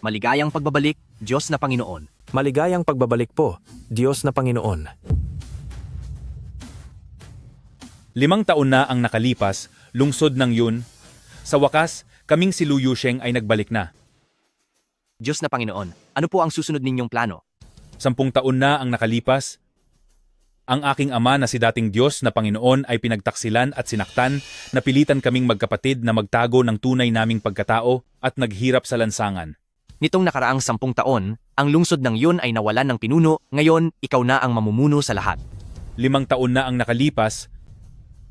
Maligayang pagbabalik, Diyos na Panginoon. Maligayang pagbabalik po, Diyos na Panginoon. 5 taon na ang nakalipas, lungsod ng Yun. Sa wakas, kaming si Lu Yusheng ay nagbalik na. Diyos na Panginoon, ano po ang susunod ninyong plano? 10 taon na ang nakalipas. Ang aking ama na si dating Diyos na Panginoon ay pinagtaksilan at sinaktan, napilitan kaming magkapatid na magtago ng tunay naming pagkatao at naghirap sa lansangan. Nitong nakaraang 10 taon, ang lungsod ng Yun ay nawalan ng pinuno, ngayon ikaw na ang mamumuno sa lahat. 5 taon na ang nakalipas,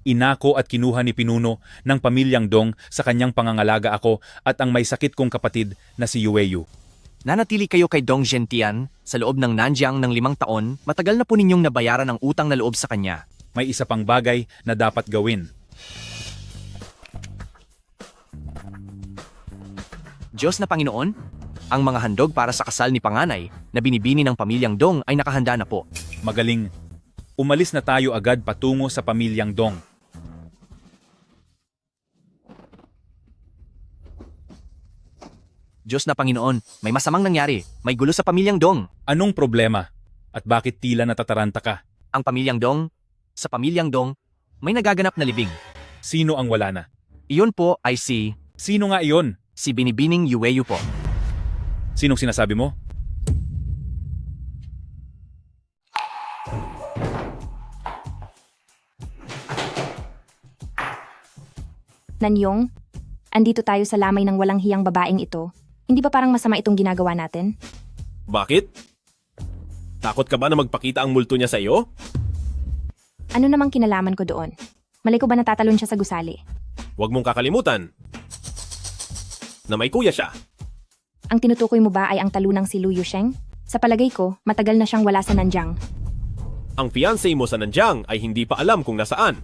inako at kinuha ni pinuno ng pamilyang Dong sa kanyang pangangalaga ako at ang may sakit kong kapatid na si Yueyu. Nanatili kayo kay Dong Zhentian sa loob ng Nanjiang ng 5 taon, matagal na po ninyong nabayaran ang utang na loob sa kanya. May isa pang bagay na dapat gawin. Diyos na Panginoon, ang mga handog para sa kasal ni Panganay na binibini ng pamilyang Dong ay nakahanda na po. Magaling. Umalis na tayo agad patungo sa pamilyang Dong. Diyos na Panginoon, may masamang nangyari. May gulo sa pamilyang Dong. Anong problema? At bakit tila natataranta ka? Ang pamilyang Dong, sa pamilyang Dong, may nagaganap na libing. Sino ang wala na? Iyon po ay si Sino nga iyon? Binibining Yueyu po. Sinong sinasabi mo? Nanyong, andito tayo sa lamay ng walang hiyang babaeng ito. Hindi ba parang masama itong ginagawa natin? Bakit? Takot ka ba na magpakita ang multo niya sa iyo? Ano namang kinalaman ko doon? Malay ko ba natatalon siya sa gusali? Huwag mong kakalimutan na may kuya siya. Ang tinutukoy mo ba ay ang talunang si Lu Yusheng? Sa palagay ko, matagal na siyang wala sa Nanjiang. Ang fiancé mo sa Nanjiang ay hindi pa alam kung nasaan.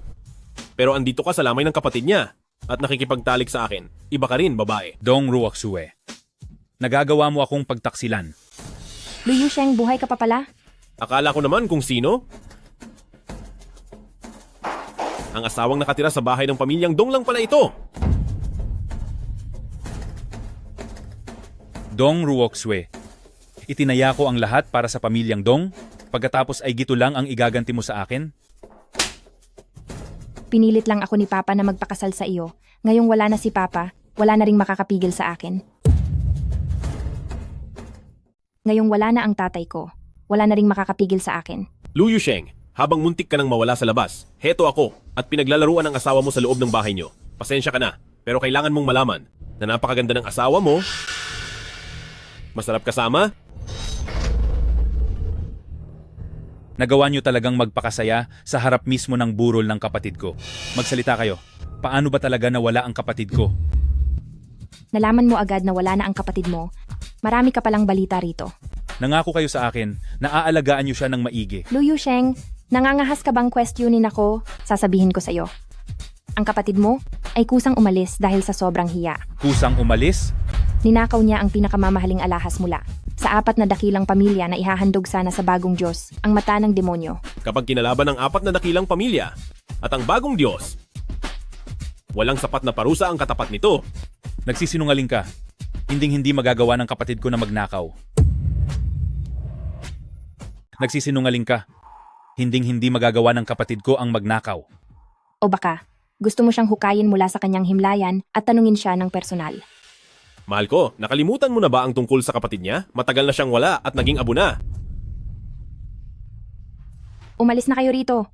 Pero andito ka sa lamay ng kapatid niya at nakikipagtalik sa akin. Iba ka rin, babae. Dong Ruoksue. Nagagawa mo akong pagtaksilan. Lu Yusheng, buhay ka pa pala? Akala ko naman kung sino. Ang asawang nakatira sa bahay ng pamilyang Dong lang pala ito. Dong Ruoksue. Itinaya ko ang lahat para sa pamilyang Dong, pagkatapos ay gito lang ang igaganti mo sa akin? Pinilit lang ako ni Papa na magpakasal sa iyo. Ngayong wala na si Papa, wala na ring makakapigil sa akin. Ngayong wala na ang tatay ko, wala na ring makakapigil sa akin. Lu Yusheng, habang muntik ka nang mawala sa labas, heto ako at pinaglalaruan ang asawa mo sa loob ng bahay niyo. Pasensya ka na, pero kailangan mong malaman na napakaganda ng asawa mo. Masarap kasama? Nagawa niyo talagang magpakasaya sa harap mismo ng burol ng kapatid ko. Magsalita kayo. Paano ba talaga nawala ang kapatid ko? Nalaman mo agad na wala na ang kapatid mo. Marami ka palang balita rito. Nangako kayo sa akin na aalagaan niyo siya ng maigi. Lu Yusheng, nangangahas ka bang questionin ako? Sasabihin ko sa iyo. Ang kapatid mo ay kusang umalis dahil sa sobrang hiya. Kusang umalis? Ninakaw niya ang pinakamamahaling alahas mula sa 4 na dakilang pamilya na ihahandog sana sa bagong Diyos, ang mata ng demonyo. Kapag kinalaban ng 4 na dakilang pamilya at ang bagong Diyos, walang sapat na parusa ang katapat nito. Nagsisinungaling ka. Hinding-hindi magagawa ng kapatid ko na magnakaw. Nagsisinungaling ka. Hinding-hindi magagawa ng kapatid ko ang magnakaw. O baka, gusto mo siyang hukayin mula sa kanyang himlayan at tanungin siya ng personal. Mahal ko, nakalimutan mo na ba ang tungkol sa kapatid niya? Matagal na siyang wala at naging abo na. Umalis na kayo rito.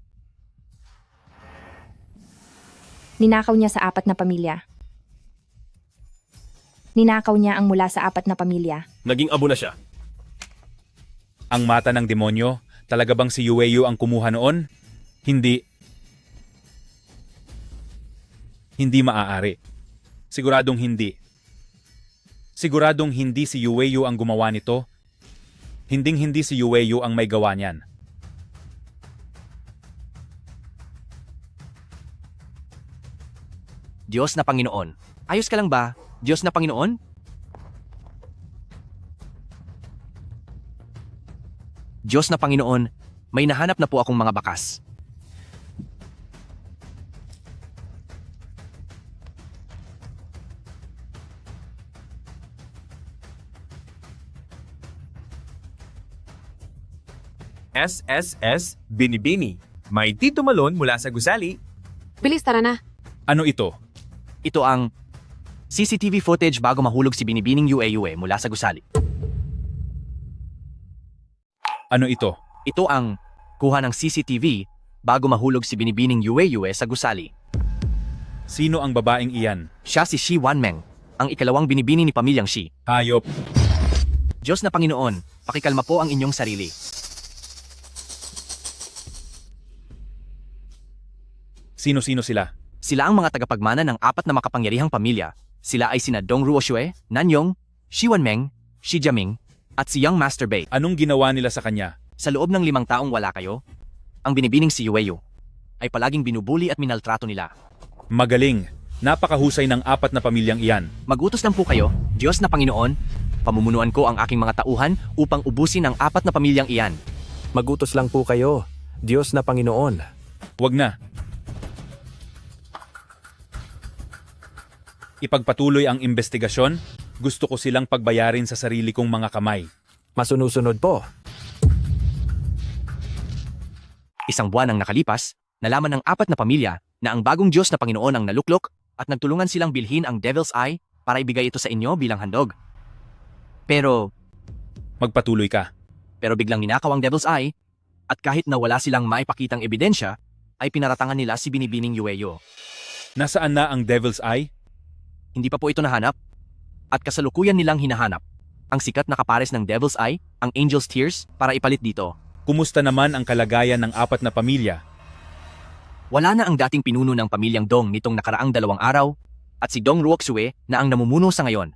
Ninakaw niya sa 4 na pamilya. Ninakaw niya ang mula sa 4 na pamilya. Naging abo na siya. Ang mata ng demonyo, talaga bang si Yueyu ang kumuha noon? Hindi. Hindi maaari. Siguradong hindi. Siguradong hindi si Yueyu ang gumawa nito. Hinding-hindi si Yueyu ang may gawa niyan. Diyos na Panginoon, ayos ka lang ba? Diyos na Panginoon? Diyos na Panginoon, may nahanap na po akong mga bakas. SSS Binibini. May Tito Malon mula sa gusali. Bilis, tara na. Ano ito? Ito ang CCTV footage bago mahulog si Binibining Yue mula sa gusali. Ano ito? Ito ang kuha ng CCTV bago mahulog si Binibining Yue sa gusali. Sino ang babaeng iyan? Siya si Shi Wanmeng, ang ikalawang binibini ni pamilyang Shi. Hayop. Diyos na Panginoon, pakikalma po ang inyong sarili. Sino-sino sila? Sila ang mga tagapagmana ng apat na makapangyarihang pamilya. Sila ay sina Dong Ruoxue, Nanyong, Shi Wanmeng, Shi Jiaming, at si Young Master Bei. Anong ginawa nila sa kanya? Sa loob ng 5 taong wala kayo, ang binibining si Yueyo ay palaging binubuli at minaltrato nila. Magaling. Napakahusay ng apat na pamilyang iyan. Magutos lang po kayo, Diyos na Panginoon, pamumunuan ko ang aking mga tauhan upang ubusin ang apat na pamilyang iyan. Magutos lang po kayo, Diyos na Panginoon. Huwag na. Ipagpatuloy ang investigasyon. Gusto ko silang pagbayarin sa sarili kong mga kamay. Masunusunod po. Isang buwan ang nakalipas, nalaman ng apat na pamilya na ang bagong Diyos na Panginoon ang naluklok at nagtulungan silang bilhin ang Devil's Eye para ibigay ito sa inyo bilang handog. Pero Magpatuloy ka. biglang ninakaw ang Devil's Eye at kahit na wala silang maipakitang ebidensya, ay pinaratangan nila si Binibining Yueyo. Nasaan na ang Devil's Eye? Hindi pa po ito nahanap at kasalukuyan nilang hinahanap ang sikat na kapares ng Devil's Eye, ang Angel's Tears, para ipalit dito. Kumusta naman ang kalagayan ng apat na pamilya? Wala na ang dating pinuno ng pamilyang Dong nitong nakaraang 2 araw at si Dong Ruoxue na ang namumuno sa ngayon.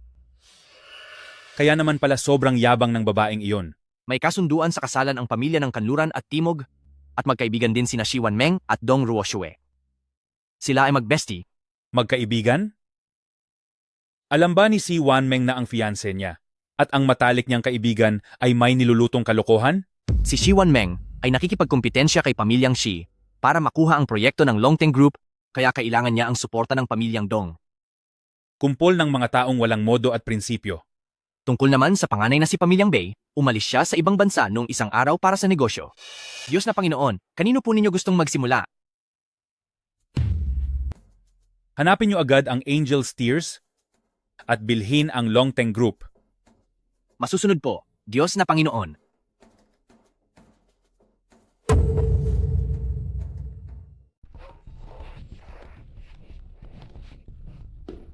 Kaya naman pala sobrang yabang ng babaeng iyon. May kasunduan sa kasalan ang pamilya ng Kanluran at Timog at magkaibigan din sina Shi Wanmeng at Dong Ruoxue. Sila ay magbesti. Magkaibigan? Alam ba ni si Wanmeng na ang fiancé niya at ang matalik niyang kaibigan ay may nilulutong kalokohan? Si Shi Wanmeng ay nakikipagkompetensya kay pamilyang Shi para makuha ang proyekto ng Longteng Group kaya kailangan niya ang suporta ng pamilyang Dong. Kumpol ng mga taong walang modo at prinsipyo. Tungkol naman sa panganay na si pamilyang Bei, umalis siya sa ibang bansa noong isang araw para sa negosyo. Diyos na Panginoon, kanino po ninyo gustong magsimula? Hanapin niyo agad ang Angel's Tears at bilhin ang Longteng Group. Masusunod po, Diyos na Panginoon.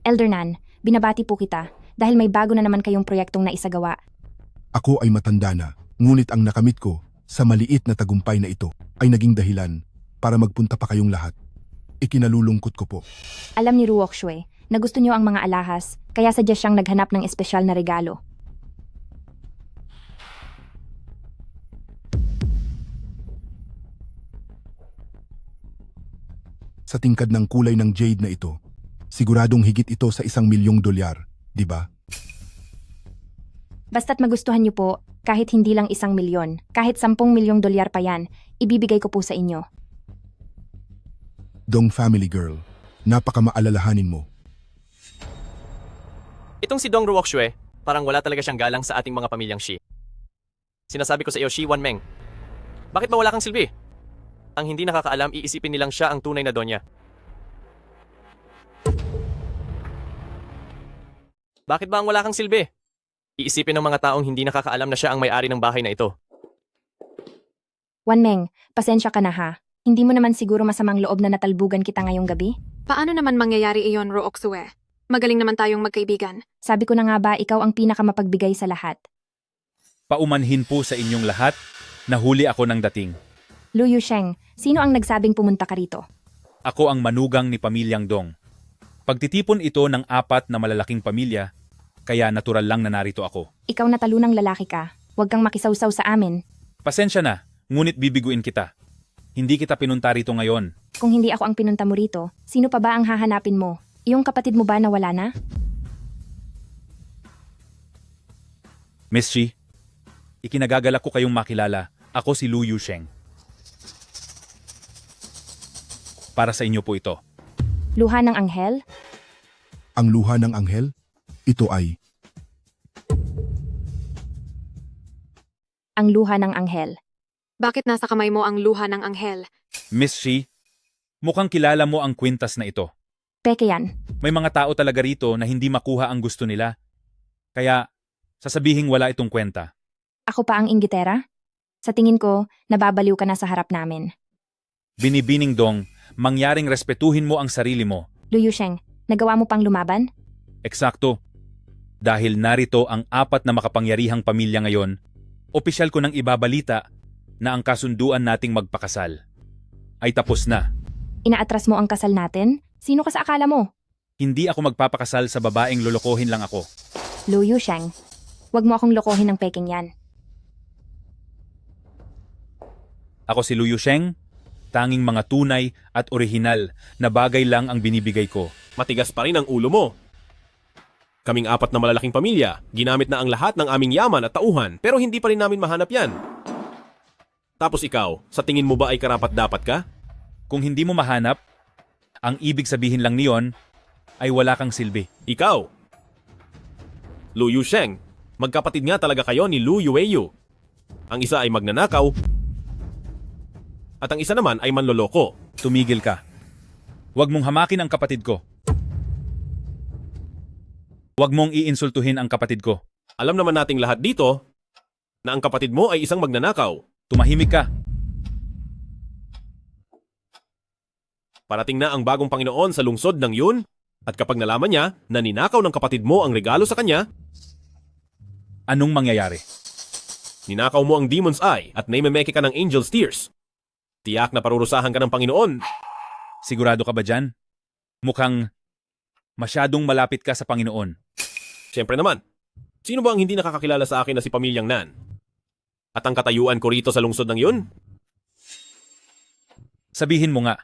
Elder Nan, binabati po kita dahil may bago na naman kayong proyektong naisagawa. Ako ay matanda na, ngunit ang nakamit ko sa maliit na tagumpay na ito ay naging dahilan para magpunta pa kayong lahat. Ikinalulungkot ko po. Alam ni Ruoxue na gusto niyo ang mga alahas, kaya sadya siyang naghanap ng espesyal na regalo. Sa tingkad ng kulay ng jade na ito, siguradong higit ito sa $1,000,000, di ba? Basta't magustuhan niyo po, kahit hindi lang $1,000,000, kahit $10,000,000 pa yan, ibibigay ko po sa inyo. Dong family girl, napakamaalalahanin mo. Itong si Dong Ruoxue, parang wala talaga siyang galang sa ating mga pamilyang Shi. Sinasabi ko sa iyo, Shi Wanmeng, bakit ba wala kang silbi? Ang hindi nakakaalam, iisipin nilang siya ang tunay na donya. Bakit ba ang wala kang silbi? Iisipin ng mga taong hindi nakakaalam na siya ang may-ari ng bahay na ito. Wanmeng, pasensya ka na ha. Hindi mo naman siguro masamang loob na natalbugan kita ngayong gabi? Paano naman mangyayari iyon, Ruoxue? Magaling naman tayong magkaibigan. Sabi ko na nga ba, ikaw ang pinakamapagbigay sa lahat. Paumanhin po sa inyong lahat, nahuli ako ng dating. Lu Yusheng, sino ang nagsabing pumunta ka rito? Ako ang manugang ni pamilyang Dong. Pagtitipon ito ng 4 na malalaking pamilya, kaya natural lang na narito ako. Ikaw na talunang lalaki ka. Huwag kang makisawsaw sa amin. Pasensya na, ngunit bibiguin kita. Hindi kita pinunta rito ngayon. Kung hindi ako ang pinunta mo rito, sino pa ba ang hahanapin mo? Iyong kapatid mo ba na wala na? Miss Shi, ikinagagalak ko kayong makilala. Ako si Lu Yusheng. Para sa inyo po ito. Luha ng anghel? Ang luha ng anghel, ito ay Ang luha ng anghel. Bakit nasa kamay mo ang luha ng anghel? Miss Shi, mukhang kilala mo ang kwintas na ito. Peke yan. May mga tao talaga rito na hindi makuha ang gusto nila. Kaya, sasabihing wala itong kwenta. Ako pa ang inggitera? Sa tingin ko, nababaliw ka na sa harap namin. Binibining Dong, mangyaring respetuhin mo ang sarili mo. Lu Yusheng, nagawa mo pang lumaban? Eksakto. Dahil narito ang 4 na makapangyarihang pamilya ngayon, opisyal ko nang ibabalita na ang kasunduan nating magpakasal ay tapos na. Inaatras mo ang kasal natin? Sino ka sa akala mo? Hindi ako magpapakasal sa babaeng lolokohin lang ako. Lu Yusheng, wag mo akong lokohin ng peking yan. Ako si Lu Yusheng, tanging mga tunay at orihinal na bagay lang ang binibigay ko. Matigas pa rin ang ulo mo. Kaming 4 na malalaking pamilya, ginamit na ang lahat ng aming yaman at tauhan, pero hindi pa rin namin mahanap yan. Tapos ikaw, sa tingin mo ba ay karapat-dapat ka? Kung hindi mo mahanap, ang ibig sabihin lang niyon ay wala kang silbi. Ikaw. Lu Yusheng, magkapatid nga talaga kayo ni Lu Yueyu. Ang isa ay magnanakaw, at ang isa naman ay manloloko. Tumigil ka. Huwag mong hamakin ang kapatid ko. Huwag mong iinsultuhin ang kapatid ko. Alam naman nating lahat dito na ang kapatid mo ay isang magnanakaw. Tumahimik ka. Parating na ang bagong Panginoon sa lungsod ng yun, at kapag nalaman niya na ninakaw ng kapatid mo ang regalo sa kanya, Anong mangyayari? ninakaw mo ang Demon's Eye at naimemeke ka ng Angel's Tears. Tiyak na parurusahan ka ng Panginoon. Sigurado ka ba dyan? Mukhang masyadong malapit ka sa Panginoon. Siyempre naman, sino ba ang hindi nakakakilala sa akin na si Pamilyang Nan? At ang katayuan ko rito sa lungsod ng yun? Sabihin mo nga,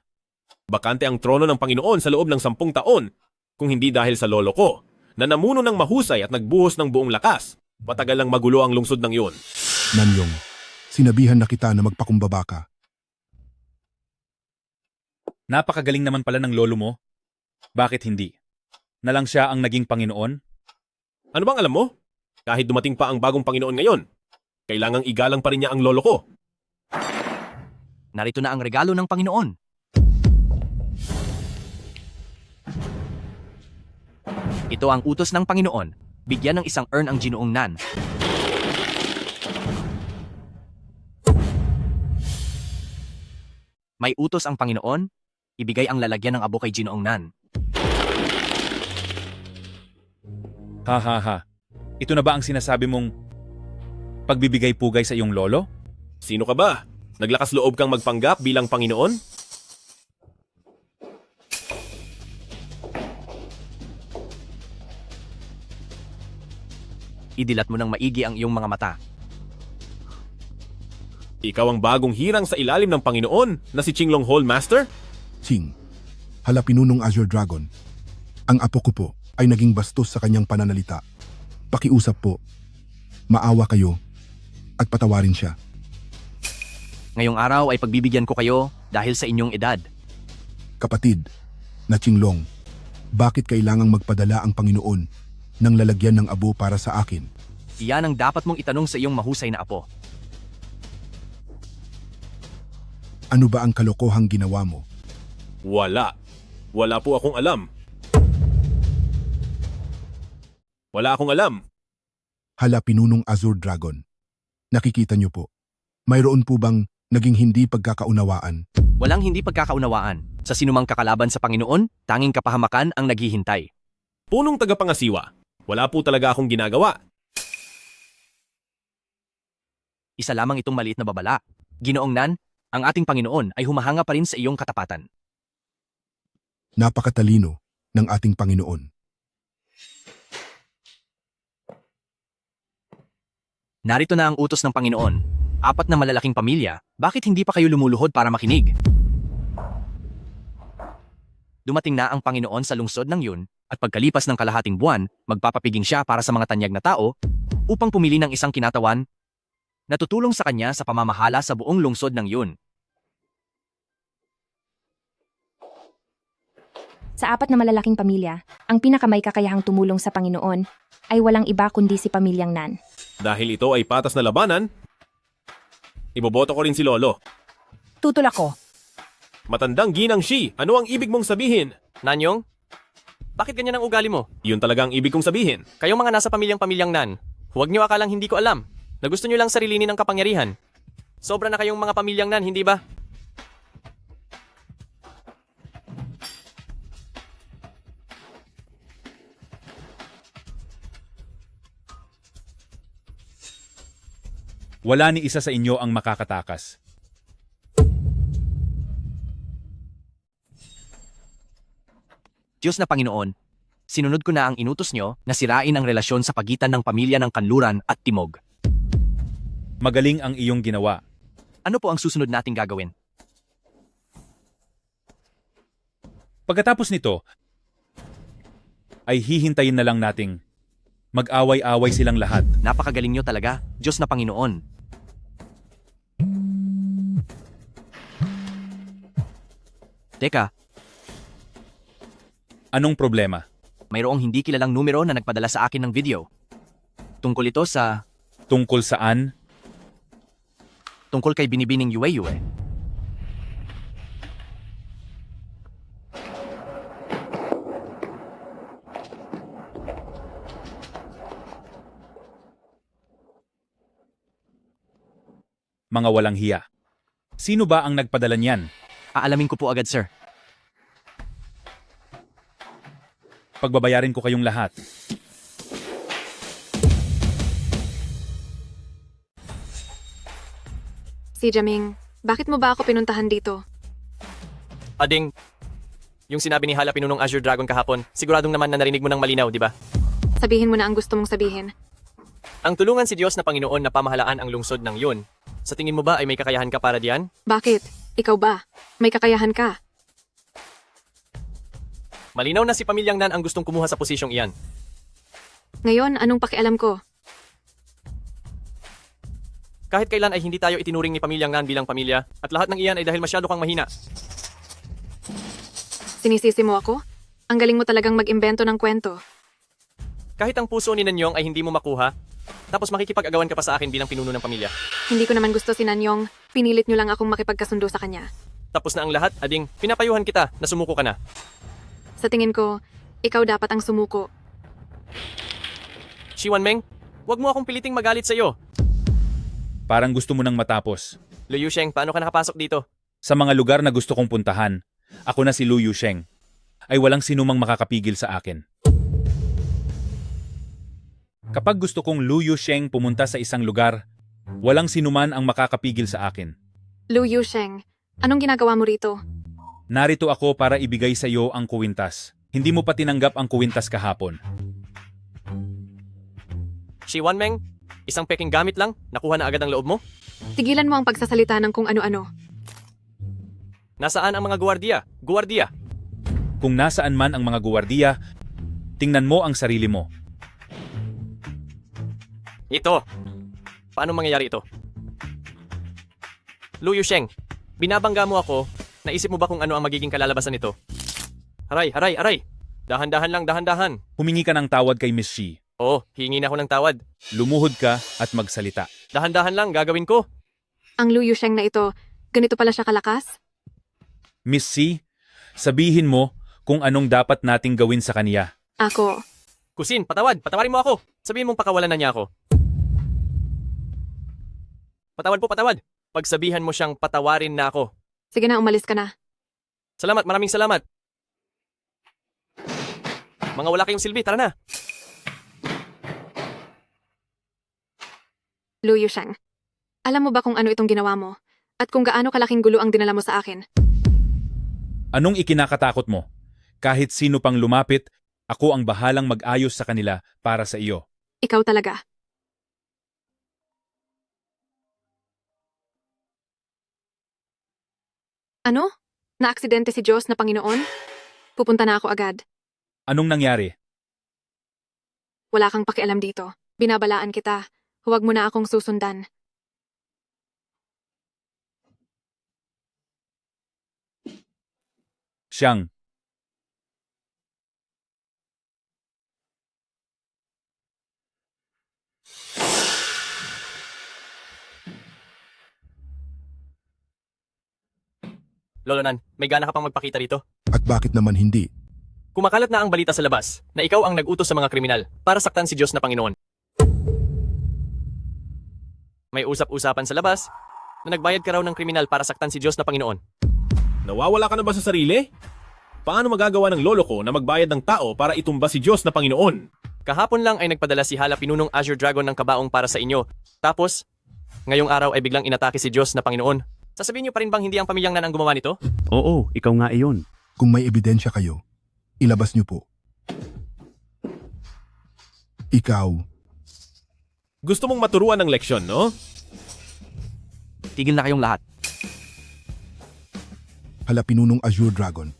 Bakante ang trono ng Panginoon sa loob ng 10 taon, kung hindi dahil sa lolo ko, na namuno ng mahusay at nagbuhos ng buong lakas. Matagal lang magulo ang lungsod ng yun. Nanyong, sinabihan na kita na magpakumbaba ka. napakagaling naman pala ng lolo mo. Bakit hindi? Na lang siya ang naging Panginoon? Ano bang alam mo? Kahit dumating pa ang bagong Panginoon ngayon, kailangang igalang pa rin niya ang lolo ko. Narito na ang regalo ng Panginoon. Ito ang utos ng Panginoon. Bigyan ng isang urn ang Ginoong Nan. May utos ang Panginoon, ibigay ang lalagyan ng abo kay Ginoong Nan. Ha ha ha. Ito na ba ang sinasabi mong pagbibigay pugay sa iyong lolo? Sino ka ba? Naglakas loob kang magpanggap bilang Panginoon? Idilat mo ng maigi ang iyong mga mata. Ikaw ang bagong hirang sa ilalim ng Panginoon na si Qinglong Hall Master? Ching, hala pinunong Azure Dragon. Ang apo ko po ay naging bastos sa kanyang pananalita. Pakiusap po, maawa kayo at patawarin siya. Ngayong araw ay pagbibigyan ko kayo dahil sa inyong edad. Kapatid, na Qinglong, bakit kailangang magpadala ang Panginoon ng lalagyan ng abo para sa akin? Iyan ang dapat mong itanong sa iyong mahusay na apo. Ano ba ang kalokohang ginawa mo? Wala. Wala po akong alam. Wala akong alam. Hala pinunong Azure Dragon. Nakikita niyo po, mayroon po bang naging hindi pagkakaunawaan? Walang hindi pagkakaunawaan. Sa sinumang kakalaban sa Panginoon, tanging kapahamakan ang naghihintay. Punong tagapangasiwa. Wala po talaga akong ginagawa. Isa lamang itong maliit na babala. Ginoong Nan, ang ating Panginoon ay humahanga pa rin sa iyong katapatan. Napakatalino ng ating Panginoon. Narito na ang utos ng Panginoon. 4 na malalaking pamilya, bakit hindi pa kayo lumuluhod para makinig? Dumating na ang Panginoon sa lungsod ng yun, at pagkalipas ng kalahating buwan, magpapapiging siya para sa mga tanyag na tao upang pumili ng isang kinatawan na tutulong sa kanya sa pamamahala sa buong lungsod ng yun. Sa 4 na malalaking pamilya, ang pinakamay kakayahang tumulong sa Panginoon ay walang iba kundi si Pamilyang Nan. Dahil ito ay patas na labanan, Iboboto ko rin si Lolo. Tutol ako. Matandang ginang Shi, ano ang ibig mong sabihin? Nanyong? Bakit ganyan ang ugali mo? Yun talaga ang ibig kong sabihin. Kayong mga nasa pamilyang Nan, huwag niyo akalang hindi ko alam na gusto niyo lang sarilinin ng kapangyarihan. Sobra na kayong mga pamilyang Nan, hindi ba? Wala ni isa sa inyo ang makakatakas. Diyos na Panginoon, sinunod ko na ang inutos niyo na sirain ang relasyon sa pagitan ng pamilya ng Kanluran at Timog. Magaling ang iyong ginawa. Ano po ang susunod nating gagawin? Pagkatapos nito, ay hihintayin na lang nating mag-away-away silang lahat. Napakagaling niyo talaga, Diyos na Panginoon. Teka, Anong problema? mayroong hindi kilalang numero na nagpadala sa akin ng video. Tungkol ito sa... Tungkol saan? tungkol kay Binibining Yue. Mga walang hiya. Sino ba ang nagpadala niyan? Aalamin ko po agad, sir. Pagbabayarin ko kayong lahat. Si Jaming, bakit mo ba ako pinuntahan dito? Ading, yung sinabi ni Hala Pinunong Azure Dragon kahapon, siguradong naman na narinig mo ng malinaw, di ba? Sabihin mo na ang gusto mong sabihin. Ang tulungan si Diyos na Panginoon na pamahalaan ang lungsod ng yun. Sa tingin mo ba ay may kakayahan ka para diyan? Bakit? Ikaw ba? May kakayahan ka? Malinaw na si Pamilyang Nan ang gustong kumuha sa posisyong iyan. Ngayon, anong pakialam ko? Kahit kailan ay hindi tayo itinuring ni Pamilyang Nan bilang pamilya, at lahat ng iyan ay dahil masyado kang mahina. Sinisisi mo ako? Ang galing mo talagang mag-imbento ng kwento. Kahit ang puso ni Nanyong ay hindi mo makuha, tapos makikipag-agawan ka pa sa akin bilang pinuno ng pamilya. Hindi ko naman gusto si Nanyong, pinilit nyo lang akong makipagkasundo sa kanya. Tapos na ang lahat, Ading, pinapayuhan kita na sumuko ka na. Sa tingin ko, ikaw dapat ang sumuko. Shiwan Meng, wag mo akong piliting magalit sa iyo. Parang gusto mo nang matapos. Liu Yusheng, paano ka nakapasok dito? Sa mga lugar na gusto kong puntahan, ako na si Liu Yusheng, ay walang sinumang makakapigil sa akin. Kapag gusto kong Liu Yusheng pumunta sa isang lugar, walang sinuman ang makakapigil sa akin. Liu Yusheng, anong ginagawa mo rito? Narito ako para ibigay sa iyo ang kuwintas. Hindi mo pa tinanggap ang kuwintas kahapon. Shiwan Meng, isang peking gamit lang, nakuha na agad ang loob mo? Tigilan mo ang pagsasalita ng kung ano-ano. Nasaan ang mga guwardiya? Guwardiya! Kung nasaan man ang mga guwardiya, tingnan mo ang sarili mo. Ito! Paano mangyayari ito? Liu Yusheng, binabangga mo ako. Naisip mo ba kung ano ang magiging kalalabasan nito? Aray, aray, aray! Dahan-dahan lang, dahan-dahan. Humingi ka ng tawad kay Miss Shi. Oo, hingi na ako ng tawad. Lumuhod ka at magsalita. Dahan-dahan lang, gagawin ko. Ang Liu Yusheng na ito, ganito pala siya kalakas? Miss Shi, sabihin mo kung anong dapat nating gawin sa kaniya. Ako, Kusin, patawad, patawarin mo ako. Sabihin mong pakawalan na niya ako. Patawad po, patawad. Pagsabihan mo siyang patawarin na ako. sige na, umalis ka na. Salamat, maraming salamat. Mga wala kayong silbi, tara na. Liu Yusheng, alam mo ba kung ano itong ginawa mo? At kung gaano kalaking gulo ang dinala mo sa akin? Anong ikinakatakot mo? Kahit sino pang lumapit, ako ang bahalang mag-ayos sa kanila para sa iyo. Ikaw talaga. Ano? Naaksidente si Diyos na Panginoon? Pupunta na ako agad. Anong nangyari? Wala kang pakialam dito. Binabalaan kita. Huwag mo na akong susundan. Siyang, Lolo Nan, may gana ka pang magpakita rito? At bakit naman hindi? Kumakalat na ang balita sa labas na ikaw ang nag-utos sa mga kriminal para saktan si Diyos na Panginoon. May usap-usapan sa labas na nagbayad ka raw ng kriminal para saktan si Diyos na Panginoon. Nawawala ka na ba sa sarili? Paano magagawa ng lolo ko na magbayad ng tao para itumba si Diyos na Panginoon? Kahapon lang ay nagpadala si Hala Pinunong Azure Dragon ng kabaong para sa inyo. Tapos, ngayong araw ay biglang inatake si Diyos na Panginoon. Sasabihin niyo pa rin bang hindi ang pamilyang Nan ang gumawa nito? Oo, ikaw nga iyon. Kung may ebidensya kayo, ilabas niyo po. Ikaw, Gusto mong maturuan ng leksyon, no? Tigil na kayong lahat. Hala Pinunong Azure Dragon.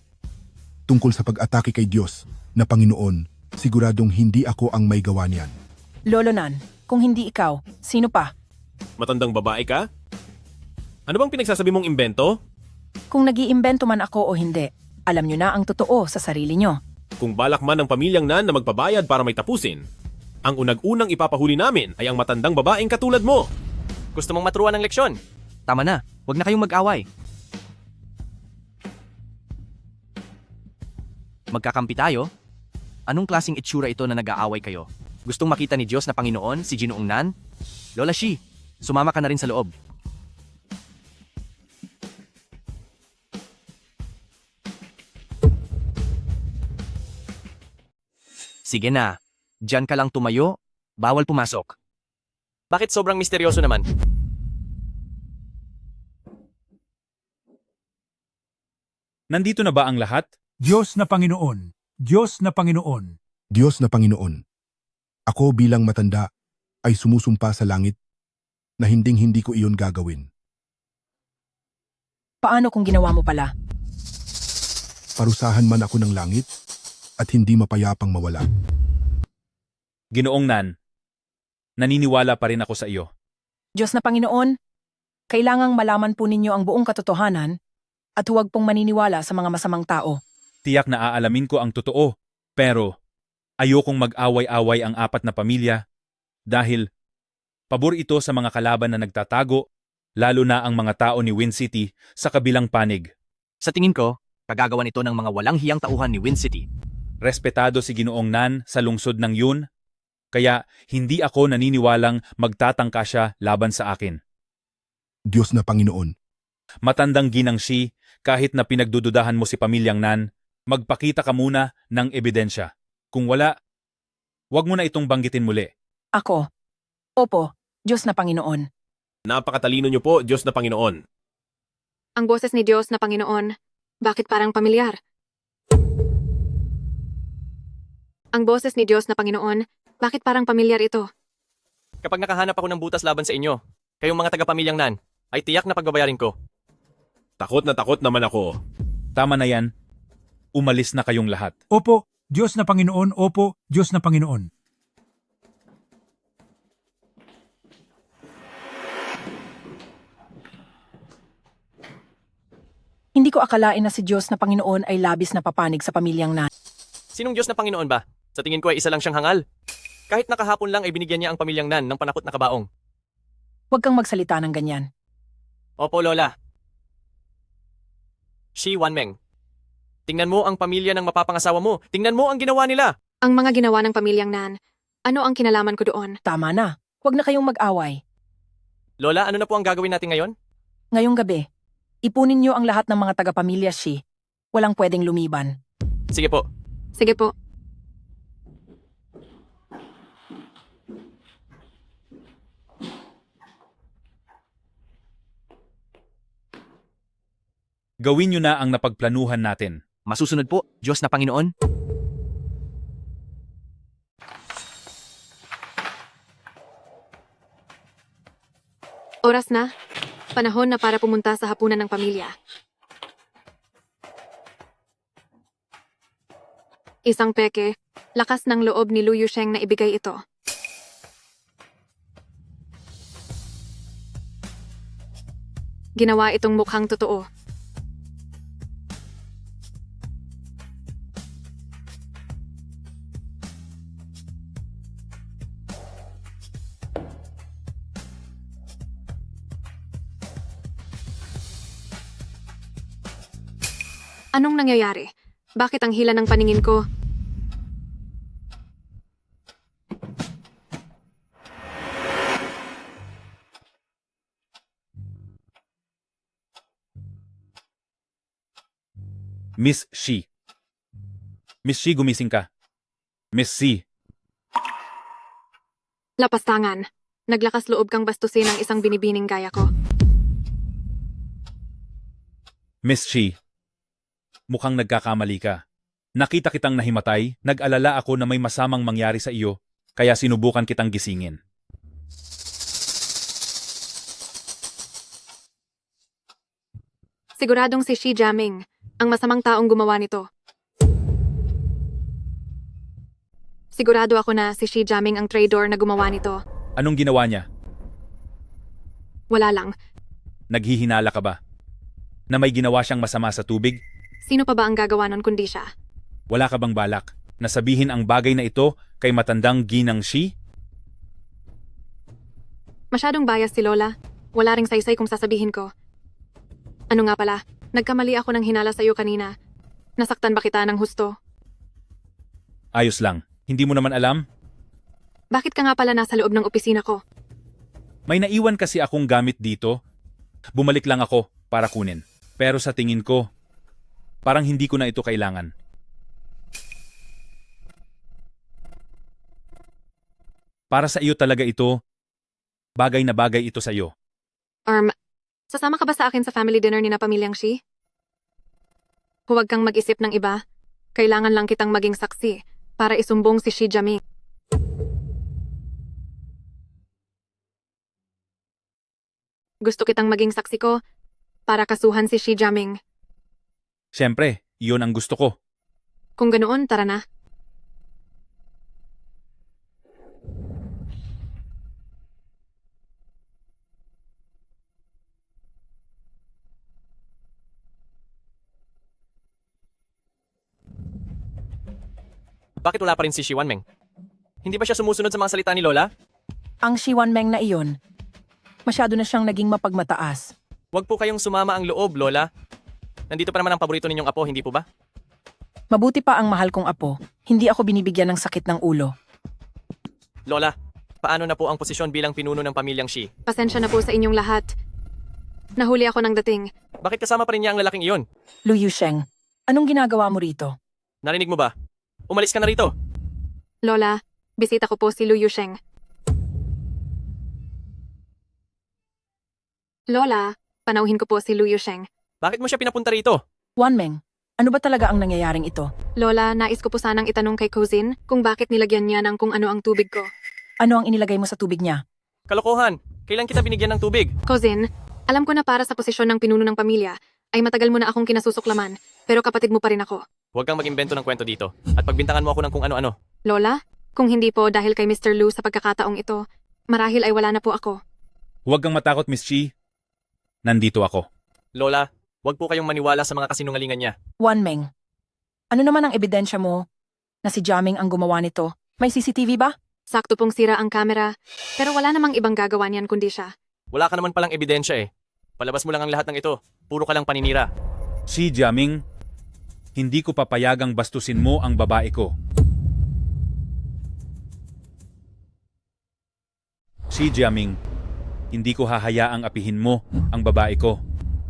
Tungkol sa pag-atake kay Diyos na Panginoon, siguradong hindi ako ang may gawa niyan. Lolo Nan, kung hindi ikaw, sino pa? Matandang babae ka? Ano bang pinagsasabi mong imbento? Kung nag-iimbento man ako o hindi, alam nyo na ang totoo sa sarili nyo. Kung balak man ng pamilyang Nan na magpabayad para may tapusin, ang unang-unang ipapahuli namin ay ang matandang babaeng katulad mo. Gusto mong maturuan ng leksyon? Tama na, huwag na kayong mag-away. Magkakampi tayo? Anong klaseng itsura ito na nag-aaway kayo? Gustong makita ni Diyos na Panginoon si Ginoong Nan? Lola Shi, sumama ka na rin sa loob. Sige na, diyan ka lang tumayo, bawal pumasok. Bakit sobrang misteryoso naman? Nandito na ba ang lahat? Diyos na Panginoon, Diyos na Panginoon. Diyos na Panginoon, ako bilang matanda ay sumusumpa sa langit na hinding-hindi ko iyon gagawin. Paano kung ginawa mo pala? Parusahan man ako ng langit at hindi mapayapang mawala. Ginoong Nan, naniniwala pa rin ako sa iyo. Diyos na Panginoon, kailangang malaman po ninyo ang buong katotohanan at huwag pong maniniwala sa mga masamang tao. Tiyak na aalamin ko ang totoo, pero ayokong mag-away-away ang apat na pamilya dahil pabor ito sa mga kalaban na nagtatago, lalo na ang mga tao ni Wind City sa kabilang panig. Sa tingin ko, kagagawan ito ng mga walang hiyang tauhan ni Wind City. Respetado si Ginoong Nan sa lungsod ng Yun, kaya hindi ako naniniwalang magtatangka siya laban sa akin. Diyos na Panginoon, Matandang ginang si, kahit na pinagdududahan mo si pamilyang Nan, magpakita ka muna ng ebidensya. Kung wala, wag mo na itong banggitin muli. Ako, opo, Diyos na Panginoon. Napakatalino niyo po, Diyos na Panginoon. Ang boses ni Diyos na Panginoon, bakit parang pamilyar? Ang boses ni Diyos na Panginoon, bakit parang pamilyar ito? Kapag nakahanap ako ng butas laban sa inyo, kayong mga taga-pamilyang Nan, ay tiyak na pagbabayarin ko. Takot naman ako. Tama na yan. Umalis na kayong lahat. Opo, Diyos na Panginoon, opo, Diyos na Panginoon. Hindi ko akalain na si Diyos na Panginoon ay labis na papanig sa pamilyang Nan. Sinong Diyos na Panginoon ba? Sa tingin ko ay isa lang siyang hangal. Kahit nakahapon lang ay binigyan niya ang pamilyang Nan ng panakot na kabaong. Huwag kang magsalita ng ganyan. Opo, Lola. Shi Wanmeng. Tingnan mo ang pamilya ng mapapangasawa mo. Tingnan mo ang ginawa nila. Ang mga ginawa ng pamilyang Nan, ano ang kinalaman ko doon? Tama na, huwag na kayong mag-away. Lola, ano na po ang gagawin natin ngayon? Ngayong gabi, ipunin niyo ang lahat ng mga taga-pamilya Shi. Walang pwedeng lumiban. Sige po. Sige po. Gawin niyo na ang napagplanuhan natin. Masusunod po, Diyos na Panginoon. Oras na. Panahon na para pumunta sa hapunan ng pamilya. Isang peke, lakas ng loob ni Lu Yusheng na ibigay ito. Ginawa itong mukhang totoo. Anong nangyayari? Bakit ang hila ng paningin ko? Miss Shi. Miss Shi, gumising ka. Miss Shi, Lapastangan. Naglakas loob kang bastusin ang isang binibining gaya ko. Miss Shi. Mukhang nagkakamali ka. Nakita kitang nahimatay, nag-alala ako na may masamang mangyari sa iyo, kaya sinubukan kitang gisingin. Siguradong si Shi Jiaming, ang masamang taong gumawa nito. Sigurado ako na si Shi Jiaming ang traitor na gumawa nito. Anong ginawa niya? Wala lang. Naghihinala ka ba? Na may ginawa siyang masama sa tubig? Sino pa ba ang gagawa nun kundi siya? Wala ka bang balak na sabihin ang bagay na ito kay matandang Ginang Shi? Masyadong bias si Lola. Wala ring saysay kung sasabihin ko. Ano nga pala, nagkamali ako ng hinala sa iyo kanina. Nasaktan ba kita ng husto? Ayos lang. Hindi mo naman alam? Bakit ka nga pala nasa loob ng opisina ko? May naiwan kasi akong gamit dito. Bumalik lang ako para kunin. Pero sa tingin ko, parang hindi ko na ito kailangan. Para sa iyo talaga ito. Bagay na bagay ito sa iyo. Sasama ka ba sa akin sa family dinner ni na pamilyang Shi? Huwag kang mag-isip ng iba. Kailangan lang kitang maging saksi para isumbong si Shi Jiaming. Gusto kitang maging saksi ko para kasuhan si Shi Jiaming. Siyempre, iyon ang gusto ko. Kung ganoon, tara na. Bakit wala pa rin si Shi Wanmeng? Hindi ba siya sumusunod sa mga salita ni Lola? Ang Shi Wanmeng na iyon, masyado na siyang naging mapagmataas. Huwag po kayong sumama ang loob, Lola. Nandito pa naman ang paborito ninyong apo, hindi po ba? Mabuti pa ang mahal kong apo, hindi ako binibigyan ng sakit ng ulo. Lola, paano na po ang posisyon bilang pinuno ng pamilyang Shi? Pasensya na po sa inyong lahat. Nahuli ako ng dating. Bakit kasama pa rin niya ang lalaking iyon? Lu Yusheng, anong ginagawa mo rito? Narinig mo ba? Umalis ka na rito. Lola, bisita ko po si Lu Yusheng. Lola, panauhin ko po si Lu Yusheng. Bakit mo siya pinapunta rito? Wanmeng, ano ba talaga ang nangyayaring ito? Lola, nais ko po sanang itanong kay Cousin kung bakit nilagyan niya ng kung ano ang tubig ko. Ano ang inilagay mo sa tubig niya? Kalokohan, kailan kita binigyan ng tubig? Cousin, alam ko na para sa posisyon ng pinuno ng pamilya, ay matagal mo na akong kinasusuklaman, pero kapatid mo pa rin ako. Huwag kang mag-imbento ng kwento dito at pagbintangan mo ako ng kung ano-ano. Lola, kung hindi po dahil kay Mr. Lu sa pagkakataong ito, marahil ay wala na po ako. Huwag kang matakot, Miss Shi. Nandito ako. Lola, huwag po kayong maniwala sa mga kasinungalingan niya. Wanmeng, ano naman ang ebidensya mo na si Jiaming ang gumawa nito? May CCTV ba? Sakto pong sira ang kamera, pero wala namang ibang gagawa niyan kundi siya. Wala ka naman palang ebidensya eh. Palabas mo lang ang lahat ng ito. Puro ka lang paninira. Shi Jiaming, hindi ko papayagang bastusin mo ang babae ko. Shi Jiaming, hindi ko hahayaang apihin mo ang babae ko.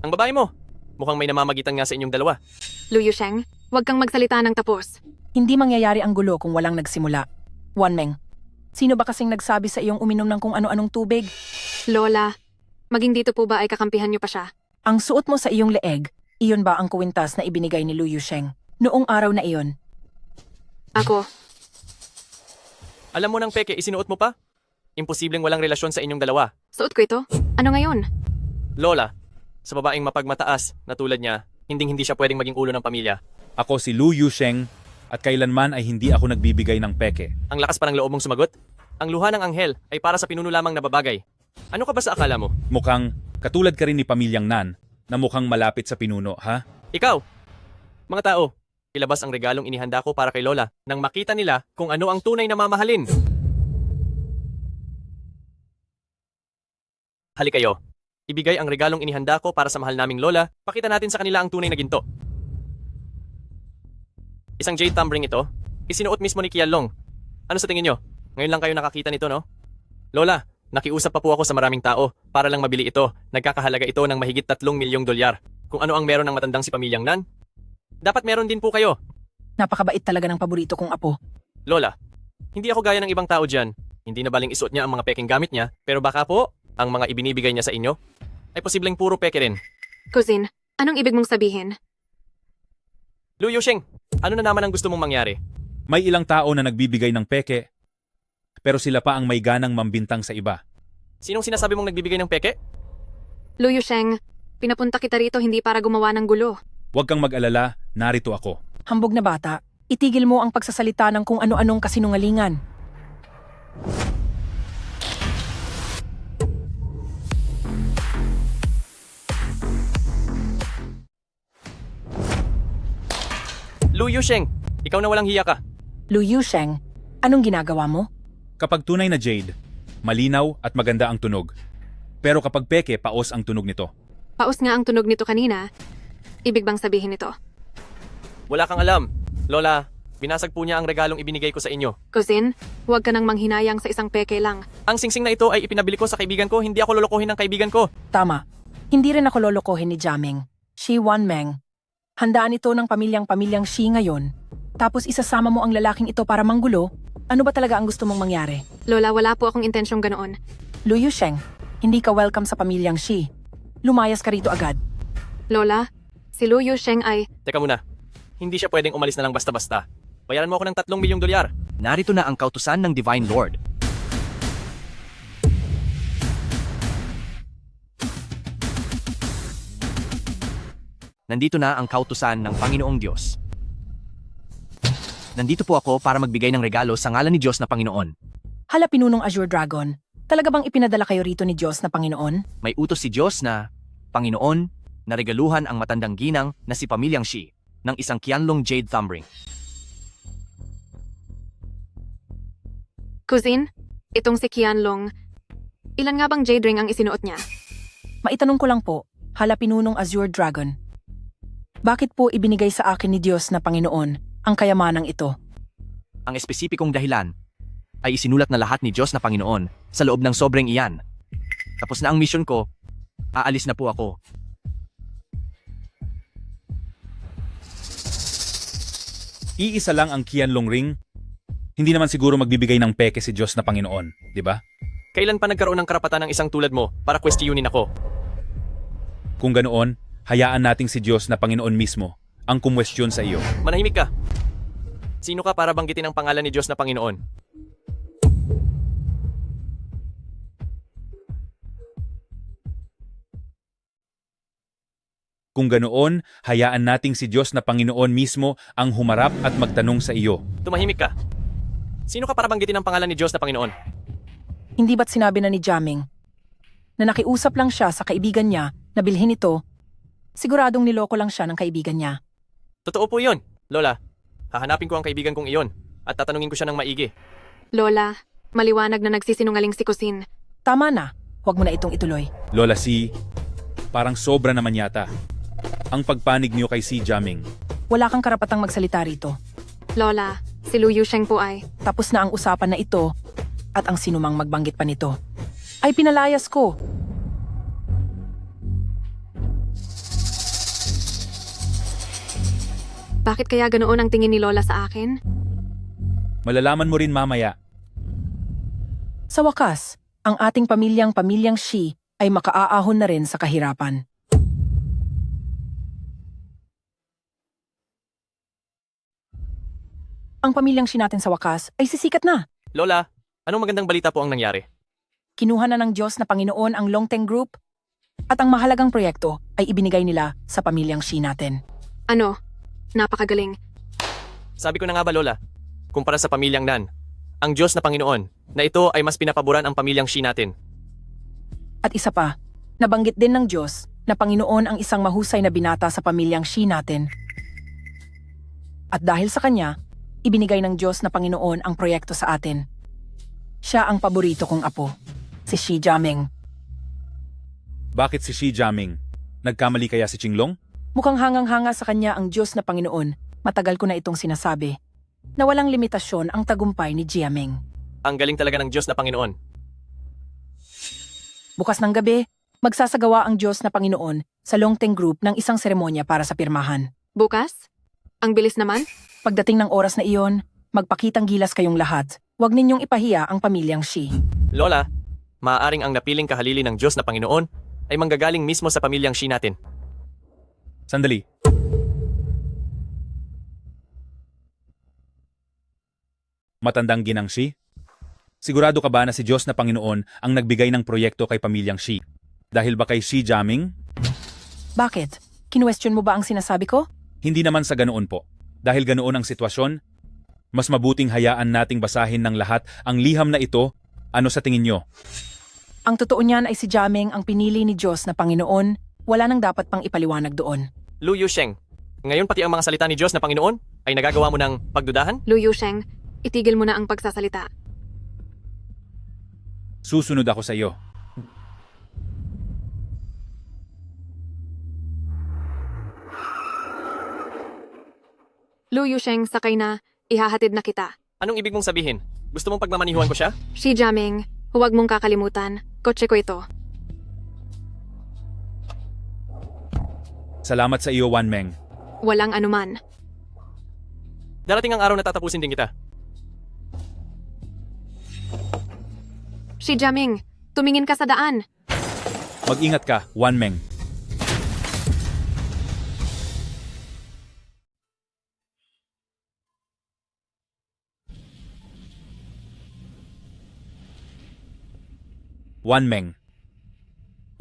Ang babae mo, mukhang may namamagitan nga sa inyong dalawa. Lu Yusheng, huwag kang magsalita ng tapos. Hindi mangyayari ang gulo kung walang nagsimula. Wanmeng, sino ba kasing nagsabi sa iyong uminom ng kung ano-anong tubig? Lola, maging dito po ba ay kakampihan niyo pa siya? Ang suot mo sa iyong leeg, iyon ba ang kuwintas na ibinigay ni Lu Yusheng noong araw na iyon? Ako, Alam mo ng peke, isinuot mo pa? Imposibleng walang relasyon sa inyong dalawa. suot ko ito? Ano ngayon? Lola, sa babaeng mapagmataas na tulad niya, hindi siya pwedeng maging ulo ng pamilya. Ako si Lu Yusheng at kailanman ay hindi ako nagbibigay ng peke. Ang lakas pa ng loob mong sumagot? Ang luha ng anghel ay para sa pinuno lamang na babagay. Ano ka ba sa akala mo? Mukhang katulad ka rin ni Pamilyang Nan na mukhang malapit sa pinuno, ha? Ikaw! Mga tao, ilabas ang regalong inihanda ko para kay Lola nang makita nila kung ano ang tunay na mamahalin. Hali kayo. Ibigay ang regalong inihanda ko para sa mahal naming Lola. Pakita natin sa kanila ang tunay na ginto. Isang jade tumbling ito? Isinuot mismo ni Qianlong. Ano sa tingin nyo? Ngayon lang kayo nakakita nito, no? Lola, nakiusap pa po ako sa maraming tao para lang mabili ito. Nagkakahalaga ito ng mahigit 3 milyong dolyar. Kung ano ang meron ng matandang si Pamilyang Nan, dapat meron din po kayo. Napakabait talaga ng paborito kong apo. Lola, hindi ako gaya ng ibang tao dyan. Hindi na baling isuot niya ang mga peking gamit niya, pero baka po, ang mga ibinibigay niya sa inyo, ay posibleng puro peke rin. Cousin, anong ibig mong sabihin? Lu Yusheng, ano na naman ang gusto mong mangyari? May ilang tao na nagbibigay ng peke, pero sila pa ang may ganang mambintang sa iba. Sinong sinasabi mong nagbibigay ng peke? Lu Yusheng, pinapunta kita rito hindi para gumawa ng gulo. Huwag kang mag-alala, narito ako. Hambog na bata, itigil mo ang pagsasalita ng kung ano-anong kasinungalingan. Lu Yusheng, ikaw na walang hiya ka. Lu Yusheng, anong ginagawa mo? Kapag tunay na jade, malinaw at maganda ang tunog. Pero kapag peke, paos ang tunog nito. Paus nga ang tunog nito kanina. Ibig bang sabihin ito? Wala kang alam. Lola, binasag po niya ang regalong ibinigay ko sa inyo. Cousin, huwag ka nang manghinayang sa isang peke lang. Ang singsing na ito ay ipinabili ko sa kaibigan ko, hindi ako lolokohin ng kaibigan ko. Tama. Hindi rin ako lolokohin ni Jiaming. Shi Wanmeng. Handaan ito ng pamilyang Shi ngayon. Tapos isasama mo ang lalaking ito para manggulo? Ano ba talaga ang gusto mong mangyari? Lola, wala po akong intensyong ganoon. Lu Yusheng, hindi ka welcome sa pamilyang Shi. Lumayas ka rito agad. Lola, si Lu Yusheng ay... Teka muna, hindi siya pwedeng umalis na lang basta-basta. Bayaran mo ako ng 3 milyong dolyar. Narito na ang kautusan ng Divine Lord. Nandito na ang kautusan ng Panginoong Diyos. Nandito po ako para magbigay ng regalo sa ngalan ni Diyos na Panginoon. Hala Pinunong Azure Dragon, talaga bang ipinadala kayo rito ni Diyos na Panginoon? May utos si Diyos na, Panginoon, na regaluhan ang matandang ginang na si Pamilyang Shi ng isang Qianlong Jade Thumbring. Cousin, itong si Qianlong, ilan nga bang jade ring ang isinuot niya? Maitanong ko lang po, hala Pinunong Azure Dragon. Bakit po ibinigay sa akin ni Diyos na Panginoon ang kayamanang ito? Ang espesipikong dahilan ay isinulat na lahat ni Diyos na Panginoon sa loob ng sobrang iyan. Tapos na ang mission ko, aalis na po ako. Iisa lang ang Qianlong ring. Hindi naman siguro magbibigay ng peke si Diyos na Panginoon, di ba? Kailan pa nagkaroon ng karapatan ng isang tulad mo para kwestiyonin ako? Kung ganoon, hayaan nating si Diyos na Panginoon mismo ang kumwestiyon sa iyo. Manahimik ka. Sino ka para banggitin ang pangalan ni Diyos na Panginoon? Kung ganoon, hayaan nating si Diyos na Panginoon mismo ang humarap at magtanong sa iyo. Tumahimik ka. Sino ka para banggitin ang pangalan ni Diyos na Panginoon? Hindi ba't sinabi na ni Jiaming na nakiusap lang siya sa kaibigan niya na bilhin ito? Siguradong niloko lang siya ng kaibigan niya. Totoo po yun, Lola. Hahanapin ko ang kaibigan kong iyon at tatanungin ko siya ng maigi. Lola, maliwanag na nagsisinungaling si Cousin. Tama na, huwag mo na itong ituloy. Lola Si, parang sobra naman yata ang pagpanig niyo kay Si Jiaming. Wala kang karapatang magsalita rito. Lola, si Lu Yusheng po ay... Tapos na ang usapan na ito at ang sinumang magbanggit pa nito ay pinalayas ko. Bakit kaya ganoon ang tingin ni Lola sa akin? Malalaman mo rin mamaya. Sa wakas, ang ating pamilyang Shi ay makaaahon na rin sa kahirapan. Ang pamilyang Shi natin sa wakas ay sisikat na. Lola, anong magandang balita po ang nangyari? Kinuha na ng Diyos na Panginoon ang Longteng Group at ang mahalagang proyekto ay ibinigay nila sa pamilyang Shi natin. Ano? Napakagaling. Sabi ko na nga ba, Lola? Kumpara sa pamilyang Nan, ang Diyos na Panginoon, na ito ay mas pinapaboran ang pamilyang Shi natin. At isa pa, nabanggit din ng Diyos na Panginoon ang isang mahusay na binata sa pamilyang Shi natin. At dahil sa kanya, ibinigay ng Diyos na Panginoon ang proyekto sa atin. Siya ang paborito kong apo, si Shi Jiaming. Bakit si Si Jiaming? Nagkamali kaya si Qinglong? Mukhang hangang-hanga sa kanya ang Diyos na Panginoon Matagal ko na itong sinasabi na walang limitasyon ang tagumpay ni Jiaming. Ang galing talaga ng Diyos na Panginoon. Bukas ng gabi, magsasagawa ang Diyos na Panginoon sa Longteng Group ng isang seremonya para sa pirmahan. Bukas? Ang bilis naman? Pagdating ng oras na iyon, magpakitang gilas kayong lahat. Huwag ninyong ipahiya ang pamilyang Shi. Lola, maaaring ang napiling kahalili ng Diyos na Panginoon ay manggagaling mismo sa pamilyang Shi natin. Sandali. Matandang ginang Shi? Sigurado ka ba na si Diyos na Panginoon ang nagbigay ng proyekto kay pamilyang Shi? Dahil ba kay Shi Jiaming? Bakit? Kinwestiyon mo ba ang sinasabi ko? Hindi naman sa ganoon po. Dahil ganoon ang sitwasyon, mas mabuting hayaan nating basahin ng lahat ang liham na ito. Ano sa tingin nyo? Ang totoo niyan ay si Jiaming ang pinili ni Diyos na Panginoon. Wala nang dapat pang ipaliwanag doon. Lu Yusheng, ngayon pati ang mga salita ni Diyos na Panginoon ay nagagawa mo ng pagdudahan? Lu Yusheng, itigil mo na ang pagsasalita. Susunod ako sa iyo. Lu Yusheng, sakay na. Ihahatid na kita. Anong ibig mong sabihin? Gusto mong pagmamanihuan ko siya? Shi Jiaming, huwag mong kakalimutan. Kotse ko ito. Salamat sa iyo, Wan Meng. Walang anuman. Darating ang araw na tatapusin din kita. Shi Jiaming, tumingin ka sa daan. Mag-ingat ka, Wan Meng. Wan Meng.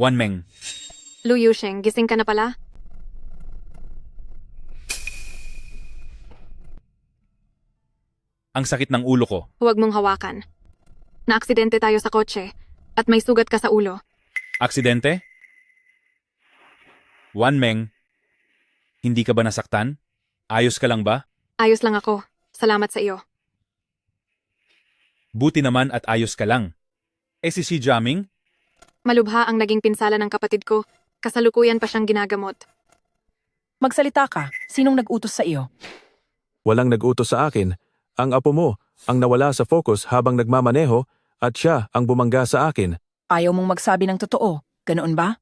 Wan Meng. Lu Yusheng, gising ka na pala? Ang sakit ng ulo ko. Huwag mong hawakan. Naaksidente tayo sa kotse at may sugat ka sa ulo. Aksidente? Wan Meng, hindi ka ba nasaktan? Ayos ka lang ba? Ayos lang ako. Salamat sa iyo. Buti naman at ayos ka lang. Si Shi Jiaming? Malubha ang naging pinsala ng kapatid ko. Kasalukuyan pa siyang ginagamot. Magsalita ka. Sinong nag-utos sa iyo? Walang nag-utos sa akin. Ang apo mo ang nawala sa focus habang nagmamaneho at siya ang bumangga sa akin. Ayaw mong magsabi ng totoo. Ganoon ba?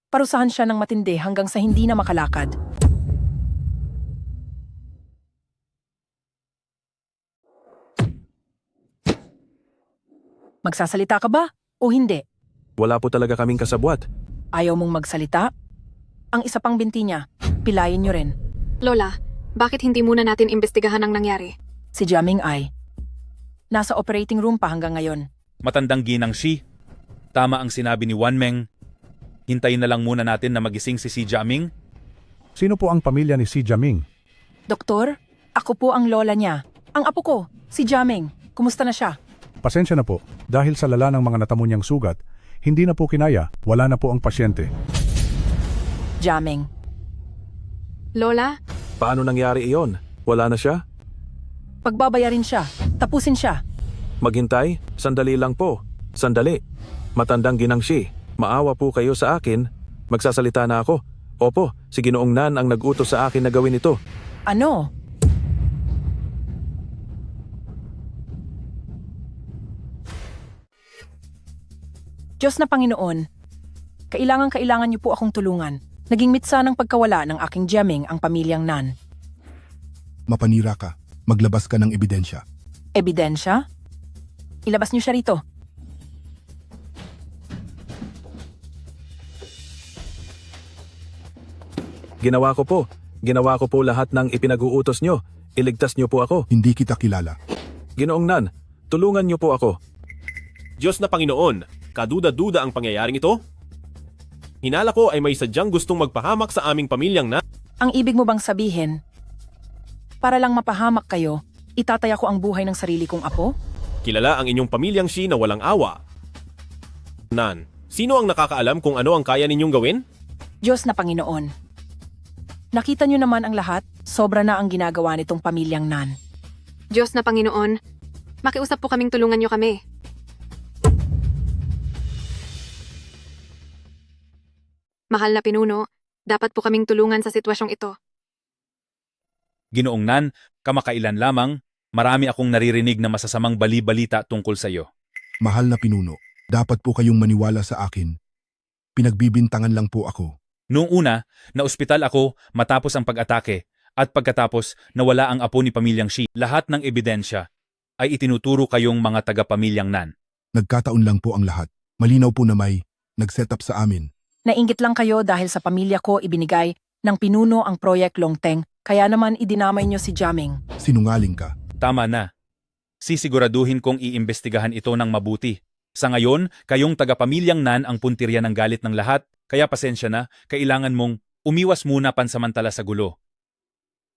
Parusahan siya ng matindi hanggang sa hindi na makalakad. Magsasalita ka ba o hindi? Wala po talaga kaming kasabwat. Ayaw mong magsalita? Ang isa pang binti niya, pilayin niyo rin. Lola, bakit hindi muna natin imbestigahan ang nangyari? Si Jiaming ay nasa operating room pa hanggang ngayon. Matandang ginang Shi. Tama ang sinabi ni Wan Meng. Hintayin na lang muna natin na magising si Shi Jiaming. Sino po ang pamilya ni Si Jiaming? Doktor, ako po ang lola niya. Ang apo ko, si Jiaming. Kumusta na siya? Pasensya na po. Dahil sa lala ng mga natamo niyang sugat, hindi na po kinaya, wala na po ang pasyente. Jiaming. Lola, Paano nangyari iyon? Wala na siya? Pagbabayarin siya. Tapusin siya. Maghintay? Sandali lang po. Sandali. Matandang ginang Shi, maawa po kayo sa akin. Magsasalita na ako. Opo, si Ginoong Nan ang nag-utos sa akin na gawin ito. Ano? Diyos na Panginoon, kailangan niyo po akong tulungan. Naging mitsa ng pagkawala ng aking Jiaming ang pamilyang Nan. Mapanira ka. Maglabas ka ng ebidensya. Ebidensya? Ilabas niyo siya rito. Ginawa ko po lahat ng ipinag-uutos nyo. Iligtas nyo po ako. Hindi kita kilala. Ginoong Nan, tulungan nyo po ako. Diyos na Panginoon, kaduda-duda ang pangyayaring ito? Hinala ko ay may sadyang gustong magpahamak sa aming pamilyang na. Ang ibig mo bang sabihin, para lang mapahamak kayo, itataya ko ang buhay ng sarili kong apo? Kilala ang inyong pamilyang Shi na walang awa. Nan, sino ang nakakaalam kung ano ang kaya ninyong gawin? Diyos na Panginoon. Nakita niyo naman ang lahat, sobra na ang ginagawa nitong pamilyang Nan. Diyos na Panginoon, makiusap po kaming tulungan niyo kami. Mahal na pinuno, dapat po kaming tulungan sa sitwasyong ito. Ginoong Nan, kamakailan lamang, marami akong naririnig na masasamang bali-balita tungkol sa iyo. Mahal na pinuno, dapat po kayong maniwala sa akin. Pinagbibintangan lang po ako. Noong una, naospital ako matapos ang pag-atake at pagkatapos nawala ang apo ni pamilyang Shi. Lahat ng ebidensya ay itinuturo kayong mga taga-pamilyang Nan. Nagkataon lang po ang lahat. Malinaw po na may nag-set up sa amin. Nainggit lang kayo dahil sa pamilya ko ibinigay ng pinuno ang Project Longteng, kaya naman idinamay niyo si Jaming. Sinungaling ka. Tama na. Sisiguraduhin kong iimbestigahan ito ng mabuti. Sa ngayon, kayong taga-pamilyang Nan ang puntirya ng galit ng lahat, kaya pasensya na, kailangan mong umiwas muna pansamantala sa gulo.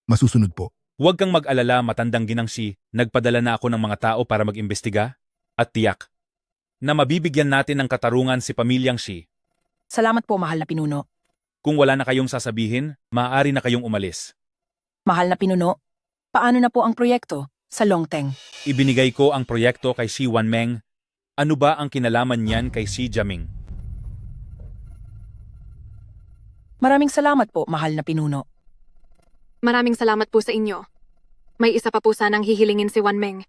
Masusunod po. Huwag kang mag-alala, matandang ginang Shi, nagpadala na ako ng mga tao para mag-imbestiga at tiyak na mabibigyan natin ng katarungan si pamilyang Shi. Salamat po, mahal na pinuno. Kung wala na kayong sasabihin, maaari na kayong umalis. Mahal na pinuno, paano na po ang proyekto sa Longteng? Ibinigay ko ang proyekto kay Shi Wanmeng. Ano ba ang kinalaman niyan kay Shi Jaming? Maraming salamat po, mahal na pinuno. Maraming salamat po sa inyo. May isa pa po sanang hihilingin si Wanmeng.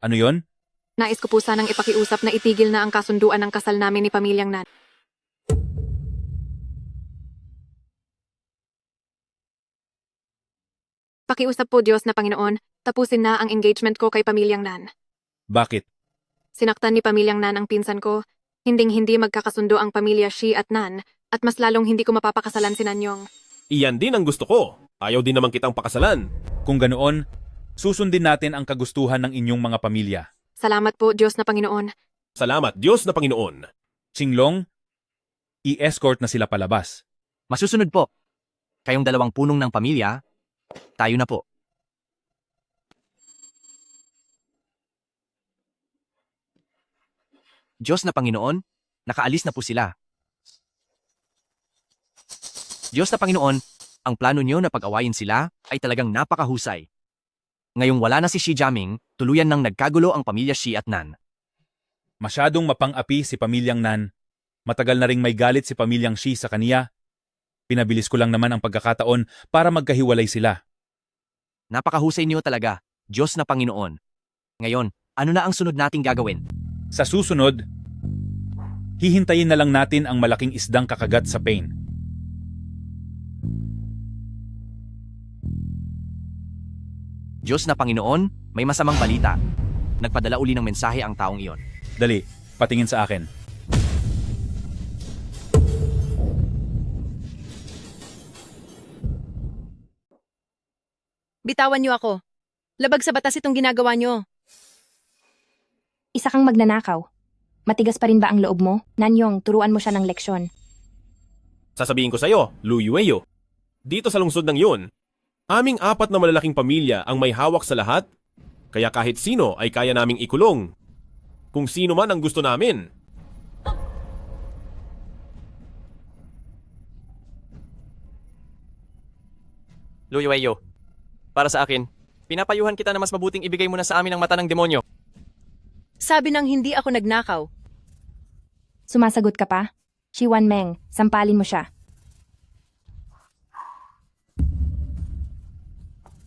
Ano yon? Nais ko po sanang ipakiusap na itigil na ang kasunduan ng kasal namin ni pamilyang Nan. Pakiusap po Diyos na Panginoon, tapusin na ang engagement ko kay pamilyang Nan. Bakit? Sinaktan ni pamilyang Nan ang pinsan ko, hinding-hindi magkakasundo ang pamilya Shi at Nan, at mas lalong hindi ko mapapakasalan si Nanyong. Iyan din ang gusto ko. Ayaw din naman kitang pakasalan. Kung ganoon, susundin natin ang kagustuhan ng inyong mga pamilya. Salamat po Diyos na Panginoon. Salamat, Diyos na Panginoon. Qinglong, i-escort na sila palabas. Masusunod po. Kayong dalawang punong ng pamilya, tayo na po. Diyos na Panginoon, nakaalis na po sila. Diyos na Panginoon, ang plano niyo na pag-awayin sila ay talagang napakahusay. Ngayong wala na si Shi Jaming, tuluyan nang nagkagulo ang pamilya Shi at Nan. Masyadong mapang-api si pamilyang Nan. Matagal na ring may galit si pamilyang Shi sa kaniya. Pinabilis ko lang naman ang pagkakataon para magkahiwalay sila. Napakahusay niyo talaga, Diyos na Panginoon. Ngayon, ano na ang sunod nating gagawin? Sa susunod, hihintayin na lang natin ang malaking isdang kakagat sa pain. Diyos na Panginoon, may masamang balita. Nagpadala uli ng mensahe ang taong iyon. Dali, patingin sa akin. Bitawan niyo ako. Labag sa batas itong ginagawa niyo. Isa kang magnanakaw. Matigas pa rin ba ang loob mo? Nanyong, turuan mo siya ng leksyon. Sasabihin ko sa'yo, Lu Yueyo. Dito sa lungsod ng yun, aming 4 na malalaking pamilya ang may hawak sa lahat, kaya kahit sino ay kaya naming ikulong. Kung sino man ang gusto namin. Luyo, para sa akin, pinapayuhan kita na mas mabuting ibigay mo na sa amin ang mata ng demonyo. Sabi nang hindi ako nagnakaw. Sumasagot ka pa? Shi Wanmeng, sampalin mo siya.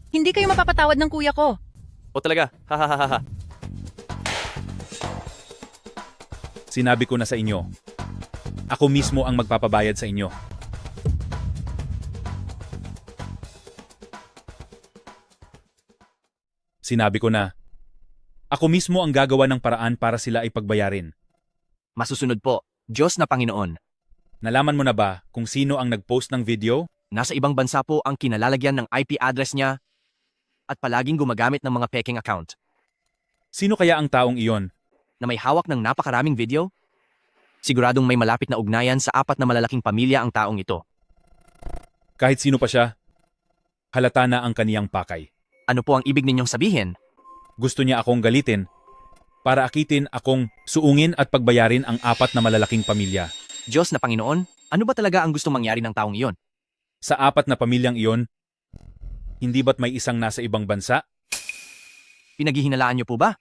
Hindi kayo mapapatawad ng kuya ko. O talaga, hahaha. Sinabi ko na sa inyo, ako mismo ang magpapabayad sa inyo. Sinabi ko na, ako mismo ang gagawa ng paraan para sila ay pagbayarin. Masusunod po, Diyos na Panginoon. Nalaman mo na ba kung sino ang nag-post ng video? Nasa ibang bansa po ang kinalalagyan ng IP address niya at palaging gumagamit ng mga peking account. Sino kaya ang taong iyon? Na may hawak ng napakaraming video? Siguradong may malapit na ugnayan sa 4 na malalaking pamilya ang taong ito. Kahit sino pa siya, halata na ang kaniyang pakay. Ano po ang ibig ninyong sabihin? Gusto niya akong galitin para akitin akong suungin at pagbayarin ang 4 na malalaking pamilya. Diyos na Panginoon, ano ba talaga ang gustong mangyari ng taong iyon? Sa 4 na pamilyang iyon, hindi ba't may isang nasa ibang bansa? Pinaghihinalaan niyo po ba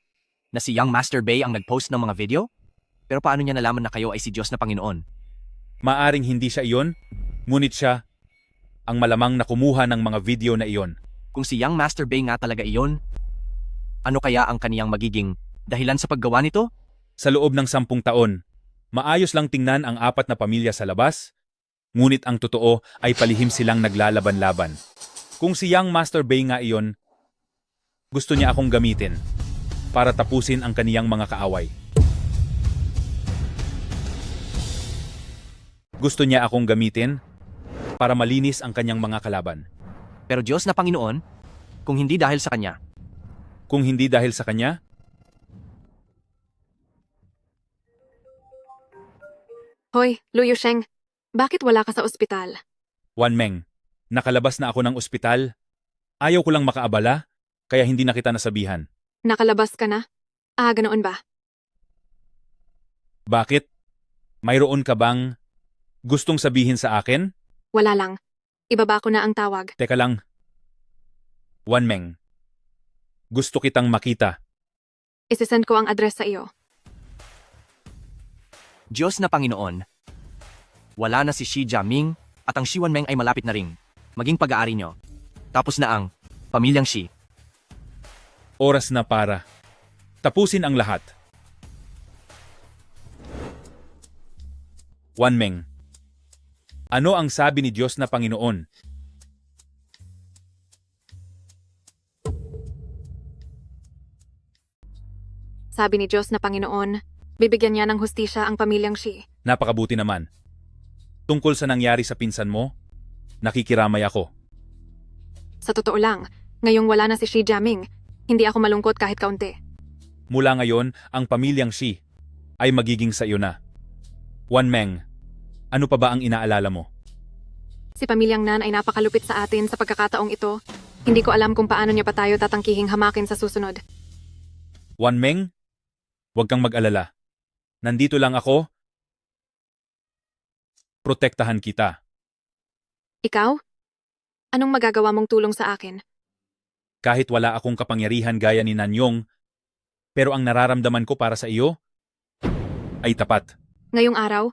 na si Young Master Bay ang nag-post ng mga video? Pero paano niya nalaman na kayo ay si Diyos na Panginoon? Maaring hindi siya iyon, ngunit siya ang malamang na kumuha ng mga video na iyon. Kung si Young Master Bay nga talaga iyon, ano kaya ang kaniyang magiging dahilan sa paggawa nito? Sa loob ng 10 taon, maayos lang tingnan ang 4 na pamilya sa labas, ngunit ang totoo ay palihim silang naglalaban-laban. Kung si Young Master Bay nga iyon, gusto niya akong gamitin para tapusin ang kaniyang mga kaaway. Gusto niya akong gamitin para malinis ang kanyang mga kalaban. Pero Diyos na Panginoon, kung hindi dahil sa Kanya, Kung hindi dahil sa kanya, Hoy, Lu Yusheng, bakit wala ka sa ospital? Wan Meng, nakalabas na ako ng ospital. Ayaw ko lang makaabala, kaya hindi na kita nasabihan. Nakalabas ka na? Ah, ganoon ba? Bakit? Mayroon ka bang gustong sabihin sa akin? Wala lang. Ibaba ko na ang tawag. Teka lang. Wan Meng, gusto kitang makita. Isisend ko ang address sa iyo. Diyos na Panginoon, wala na si Xi Jiaming at ang Xi Wanmeng ay malapit na ring maging pag-aari nyo. Tapos na ang pamilyang Xi. Oras na para tapusin ang lahat. Wan Meng, ano ang sabi ni Diyos na Panginoon? Sabi ni Diyos na Panginoon, bibigyan niya ng hustisya ang pamilyang Xi. Napakabuti naman. Tungkol sa nangyari sa pinsan mo, nakikiramay ako. Sa totoo lang, ngayong wala na si Xi Jiaming, hindi ako malungkot kahit kaunti. Mula ngayon, ang pamilyang Xi ay magiging sa iyo na. Wan Meng, ano pa ba ang inaalala mo? Si pamilyang Nan ay napakalupit sa atin sa pagkakataong ito. Hindi ko alam kung paano niya pa tayo tatangkihing hamakin sa susunod. Wan Meng, huwag kang mag-alala. Nandito lang ako. Protektahan kita. Ikaw? Anong magagawa mong tulong sa akin? Kahit wala akong kapangyarihan gaya ni Nanyong, pero ang nararamdaman ko para sa iyo ay tapat. Ngayong araw,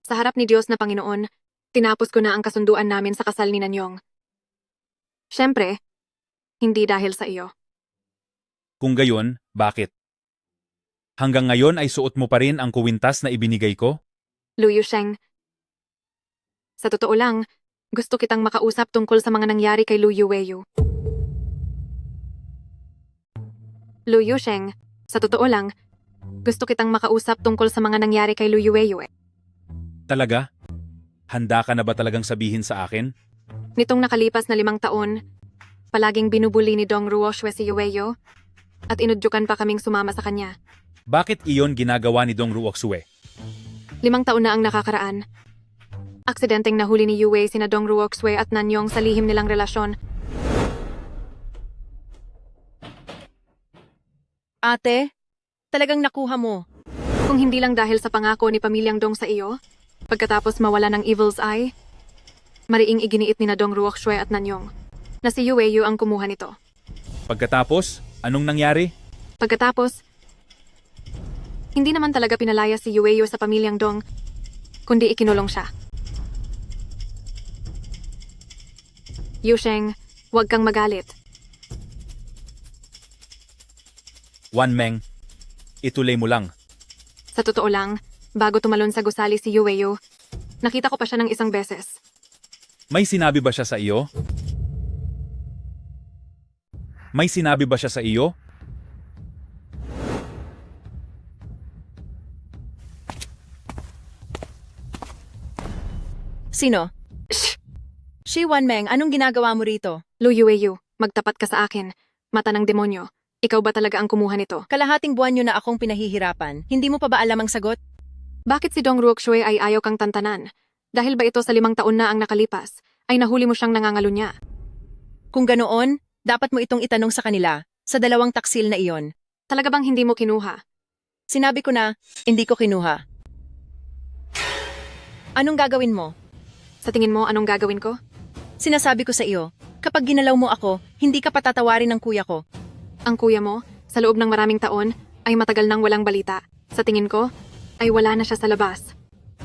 sa harap ni Diyos na Panginoon, tinapos ko na ang kasunduan namin sa kasal ni Nanyong. Siyempre, hindi dahil sa iyo. Kung gayon, bakit? Hanggang ngayon ay suot mo pa rin ang kuwintas na ibinigay ko? Lu Yusheng, sa totoo lang, gusto kitang makausap tungkol sa mga nangyari kay Lu Yueyu. Lu Yusheng, sa totoo lang, gusto kitang makausap tungkol sa mga nangyari kay Lu Yueyu. Talaga? Handa ka na ba talagang sabihin sa akin? Nitong nakalipas na 5 taon, palaging binubuli ni Dong Ruoshue si Yueyu at inudyukan pa kaming sumama sa kanya. Bakit iyon ginagawa ni Dong Ruoxue? 5 taon na ang nakakaraan. Aksidenteng nahuli ni Yue sina Dong Ruoxue at Nanyong sa lihim nilang relasyon. Ate, talagang nakuha mo. Kung hindi lang dahil sa pangako ni Pamilyang Dong sa iyo, pagkatapos mawala ng Evil's Eye, mariing iginiit ni na Dong Ruoxue at Nanyong na si Yueyu ang kumuha nito. Pagkatapos, anong nangyari? Pagkatapos, hindi naman talaga pinalaya si Yueyu sa Pamilyang Dong, kundi ikinulong siya. Yusheng, huwag kang magalit. Wan Meng, ituloy mo lang. Sa totoo lang, bago tumalon sa gusali si Yueyu, nakita ko pa siya ng isang beses. May sinabi ba siya sa iyo? May sinabi ba siya sa iyo? Sino? Shh! Shi Wanmeng, anong ginagawa mo rito? Lu Yueyu, magtapat ka sa akin. Mata ng demonyo. Ikaw ba talaga ang kumuha nito? Kalahating buwan nyo na akong pinahihirapan. Hindi mo pa ba alam ang sagot? Bakit si Dong Ruoxue ay ayaw kang tantanan? Dahil ba ito sa 5 taon na ang nakalipas, ay nahuli mo siyang nangangalo niya? Kung ganoon, dapat mo itong itanong sa kanila, sa 2 taksil na iyon. Talaga bang hindi mo kinuha? Sinabi ko na, hindi ko kinuha. Anong gagawin mo? Sa tingin mo, anong gagawin ko? Sinasabi ko sa iyo, kapag ginalaw mo ako, hindi ka patatawarin ng kuya ko. Ang kuya mo, sa loob ng maraming taon, ay matagal nang walang balita. Sa tingin ko, ay wala na siya sa labas.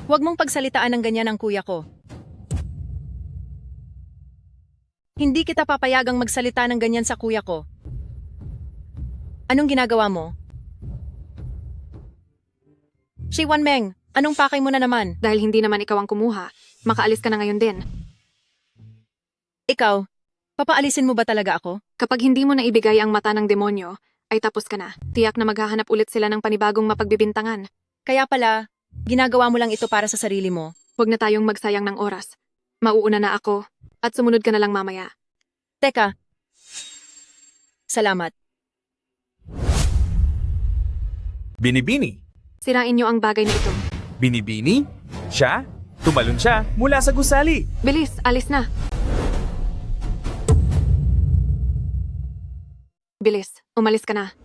Huwag mong pagsalitaan ng ganyan ang kuya ko. Hindi kita papayagang magsalita ng ganyan sa kuya ko. Anong ginagawa mo? Shi Wanmeng, anong pakay mo na naman? Dahil hindi naman ikaw ang kumuha, makaalis ka na ngayon din. Ikaw, papaalisin mo ba talaga ako? Kapag hindi mo na ibigay ang mata ng demonyo, ay tapos ka na. Tiyak na maghahanap ulit sila ng panibagong mapagbibintangan. Kaya pala, ginagawa mo lang ito para sa sarili mo. Huwag na tayong magsayang ng oras. Mauuna na ako, at sumunod ka na lang mamaya. Teka. Salamat. Binibini. Sirain niyo ang bagay na ito. Binibini? Siya? Tumalon siya mula sa gusali. Bilis, alis na. Bilis, umalis ka na.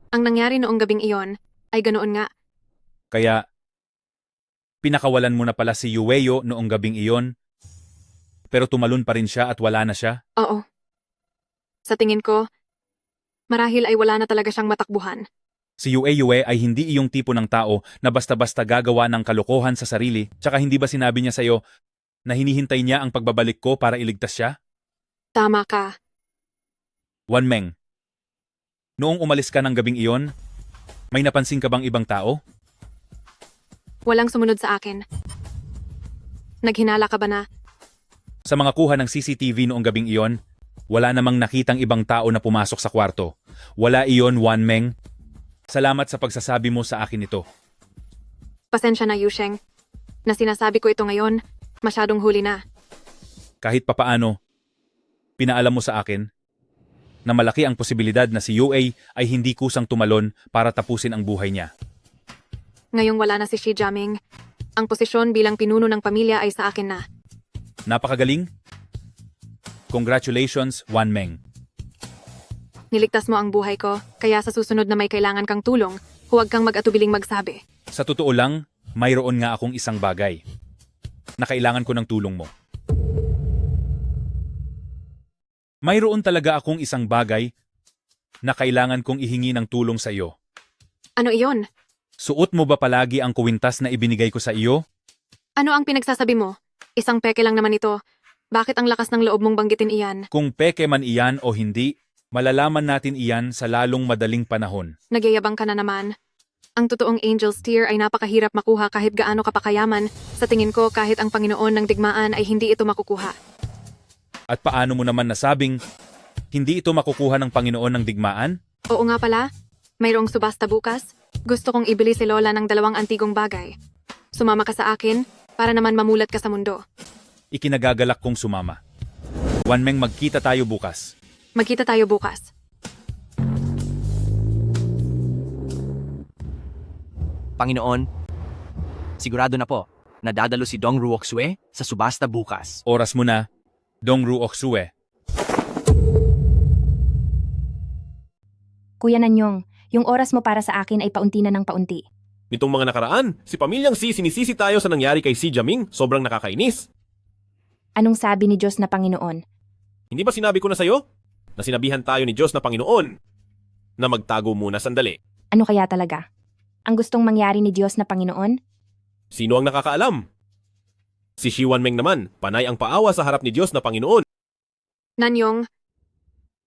Ang nangyari noong gabing iyon ay ganoon nga. Kaya, pinakawalan mo na pala si Yueyo noong gabing iyon, pero tumalon pa rin siya at wala na siya? Oo. Sa tingin ko, marahil ay wala na talaga siyang matakbuhan. Si Yue ay hindi iyong tipo ng tao na basta-basta gagawa ng kalokohan sa sarili, tsaka hindi ba sinabi niya sa'yo na hinihintay niya ang pagbabalik ko para iligtas siya? Tama ka. Wanmeng, noong umalis ka ng gabing iyon, may napansin ka bang ibang tao? Walang sumunod sa akin. Naghinala ka ba na? Sa mga kuha ng CCTV noong gabing iyon, wala namang nakitang ibang tao na pumasok sa kwarto. Wala iyon, Wanmeng. Salamat sa pagsasabi mo sa akin ito. Pasensya na, Yusheng. Na sinasabi ko ito ngayon, masyadong huli na. Kahit papaano, pinaalam mo sa akin na malaki ang posibilidad na si Yue ay hindi kusang tumalon para tapusin ang buhay niya. Ngayong wala na si Shi Jiaming, ang posisyon bilang pinuno ng pamilya ay sa akin na. Napakagaling. Congratulations, Wanmeng. Niligtas mo ang buhay ko, kaya sa susunod na may kailangan kang tulong, huwag kang mag-atubiling magsabi. Sa totoo lang, mayroon nga akong isang bagay na kailangan ko ng tulong mo. Mayroon talaga akong isang bagay na kailangan kong ihingi ng tulong sa iyo. Ano iyon? Suot mo ba palagi ang kuwintas na ibinigay ko sa iyo? Ano ang pinagsasabi mo? Isang peke lang naman ito. Bakit ang lakas ng loob mong banggitin iyan? Kung peke man iyan o hindi, malalaman natin iyan sa lalong madaling panahon. Nagyayabang ka na naman. Ang totoong Angel's Tear ay napakahirap makuha kahit gaano ka pa kayaman. Sa tingin ko, kahit ang Panginoon ng digmaan ay hindi ito makukuha. At paano mo naman nasabing hindi ito makukuha ng Panginoon ng digmaan? Oo nga pala, mayroong subasta bukas. Gusto kong ibili si Lola ng 2 antigong bagay. Sumama ka sa akin para naman mamulat ka sa mundo. Ikinagagalak kong sumama. Wanmeng, magkita tayo bukas. Magkita tayo bukas. Panginoon, sigurado na po, nadadalo si Dong Ruoxue sa subasta bukas. Oras mo na, Dong Ruoxue. Kuya Nanyong, yung oras mo para sa akin ay paunti na ng paunti. Nitong mga nakaraan, si Pamilyang Si sinisisi tayo sa nangyari kay Si Jiaming, sobrang nakakainis. Anong sabi ni Diyos na Panginoon? Hindi ba sinabi ko na sa'yo? Na sinabihan tayo ni Diyos na Panginoon na magtago muna sandali. Ano kaya talaga? Ang gustong mangyari ni Diyos na Panginoon? Sino ang nakakaalam? Si Shi Wanmeng naman, panay ang paawa sa harap ni Diyos na Panginoon. Nanyong,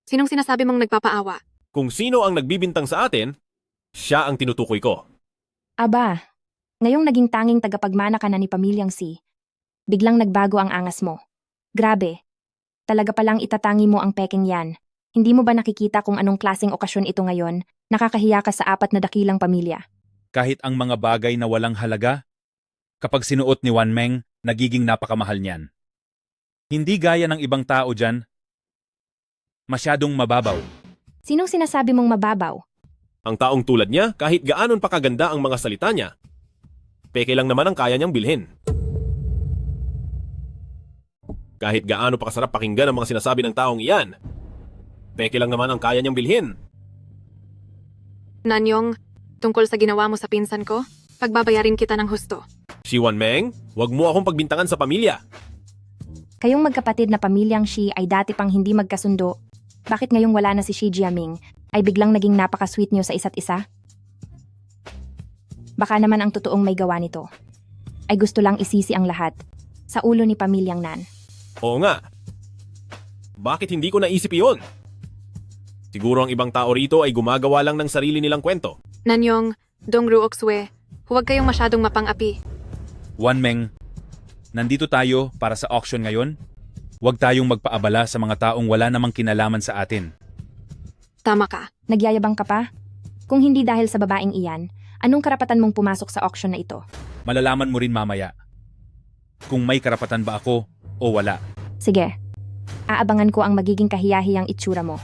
sinong sinasabi mong nagpapaawa? Kung sino ang nagbibintang sa atin, siya ang tinutukoy ko. Aba, ngayong naging tanging tagapagmana ka na ni Pamilyang Si, biglang nagbago ang angas mo. Grabe, talaga palang itatangi mo ang peking yan. Hindi mo ba nakikita kung anong klaseng okasyon ito ngayon? Nakakahiya ka sa 4 na dakilang pamilya. Kahit ang mga bagay na walang halaga, kapag sinuot ni Wanmeng, nagiging napakamahal niyan. Hindi gaya ng ibang tao dyan, masyadong mababaw. Sinong sinasabi mong mababaw? Ang taong tulad niya, kahit gaanon pa kaganda ang mga salita niya, peke lang naman ang kaya niyang bilhin. Kahit gaano pa kasarap pakinggan ang mga sinasabi ng taong iyan, peke lang naman ang kaya niyang bilhin. Nanyong, tungkol sa ginawa mo sa pinsan ko, pagbabayarin kita ng husto. Shi Wanmeng, wag mo akong pagbintangan sa pamilya. Kayong magkapatid na Pamilyang Shi ay dati pang hindi magkasundo. Bakit ngayong wala na si Shi Jiaming ay biglang naging napaka-sweet niyo sa isa't isa? Baka naman ang totoong may gawa nito ay gusto lang isisi ang lahat sa ulo ni Pamilyang Nan. Oo nga. Bakit hindi ko naisip iyon? Siguro ang ibang tao rito ay gumagawa lang ng sarili nilang kwento. Nanyong, Dongruokswe, huwag kayong masyadong mapang-api. Wanmeng, nandito tayo para sa auction ngayon. Huwag tayong magpaabala sa mga taong wala namang kinalaman sa atin. Tama ka. Nagyayabang ka pa? Kung hindi dahil sa babaeng iyan, anong karapatan mong pumasok sa auction na ito? Malalaman mo rin mamaya kung may karapatan ba ako o wala. Sige, aabangan ko ang magiging kahiyahiyang itsura mo.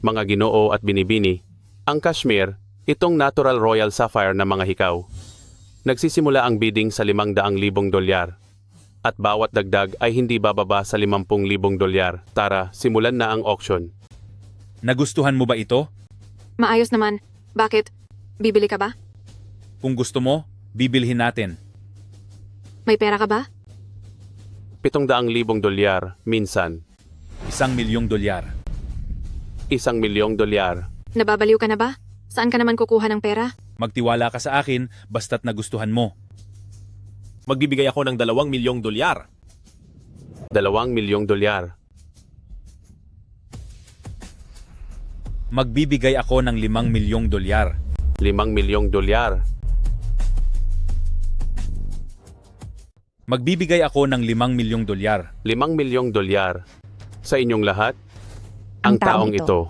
Mga Ginoo at Binibini, ang Kashmir, itong natural royal sapphire na mga hikaw. Nagsisimula ang bidding sa 500,000 dolyar. At bawat dagdag ay hindi bababa sa 50,000 dolyar. Tara, simulan na ang auction. Nagustuhan mo ba ito? Maayos naman. Bakit? Bibili ka ba? Kung gusto mo, bibilhin natin. May pera ka ba? 700,000 dolyar, minsan. 1,000,000 dolyar. 1,000,000 dolyar. Nababaliw ka na ba? Saan ka naman kukuha ng pera? Magtiwala ka sa akin basta't nagustuhan mo. Magbibigay ako ng 2,000,000 dolyar. 2,000,000 dolyar. Magbibigay ako ng 5,000,000 dolyar. 5,000,000 dolyar. Magbibigay ako ng 5,000,000 dolyar. 5,000,000 dolyar. Sa inyong lahat, ang Ang taong taong ito.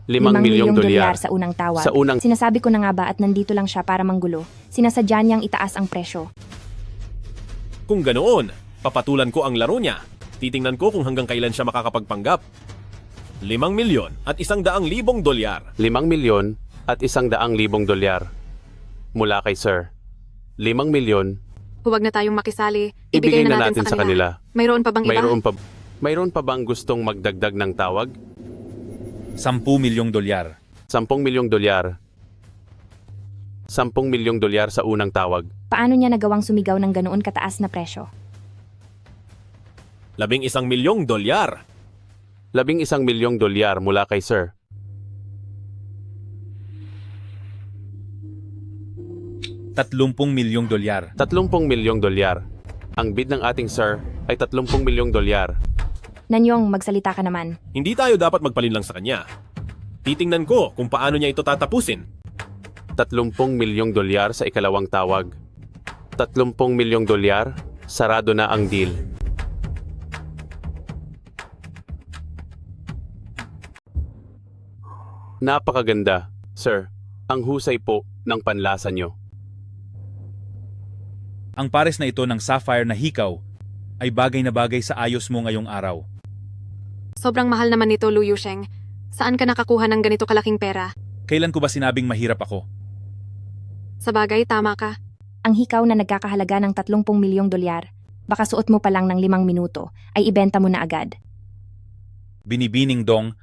5,000,000 5,000,000 dolyar. sa unang tawag. Sa unang Sinasabi ko na nga ba at nandito lang siya para manggulo. Sinasadya niyang itaas ang presyo. Kung ganoon, papatulan ko ang laro niya. Titingnan ko kung hanggang kailan siya makakapagpanggap. 5,000,000 at 100,000 dolyar. 5,000,000 at 100,000 dolyar. Mula kay Sir. 5,000,000, Huwag na tayong makisali. ibigay na natin sa kanila. Mayroon pa bang iba? Mayroon pa bang gustong magdagdag ng tawag? 10,000,000 dolyar. 10,000,000 dolyar. 10,000,000 dolyar sa unang tawag. Paano niya nagawang sumigaw ng ganoon kataas na presyo? 11,000,000 dolyar. 11,000,000 dolyar mula kay Sir. 30,000,000 dolyar. 30,000,000 dolyar. Ang bid ng ating Sir ay 30,000,000 dolyar. Nanyong, magsalita ka naman. Hindi tayo dapat magpalinlang sa kanya. Titingnan ko kung paano niya ito tatapusin. 30,000,000 dolyar sa ikalawang tawag. 30,000,000 dolyar, sarado na ang deal. Napakaganda, Sir. Ang husay po ng panlasa nyo. Ang pares na ito ng sapphire na hikaw ay bagay na bagay sa ayos mo ngayong araw. Sobrang mahal naman nito, Lu Yusheng. Saan ka nakakuha ng ganito kalaking pera? Kailan ko ba sinabing mahirap ako? Sa bagay, tama ka. Ang hikaw na nagkakahalaga ng 30,000,000 dolyar, baka suot mo pa lang ng 5 minuto, ay ibenta mo na agad. Binibining Dong,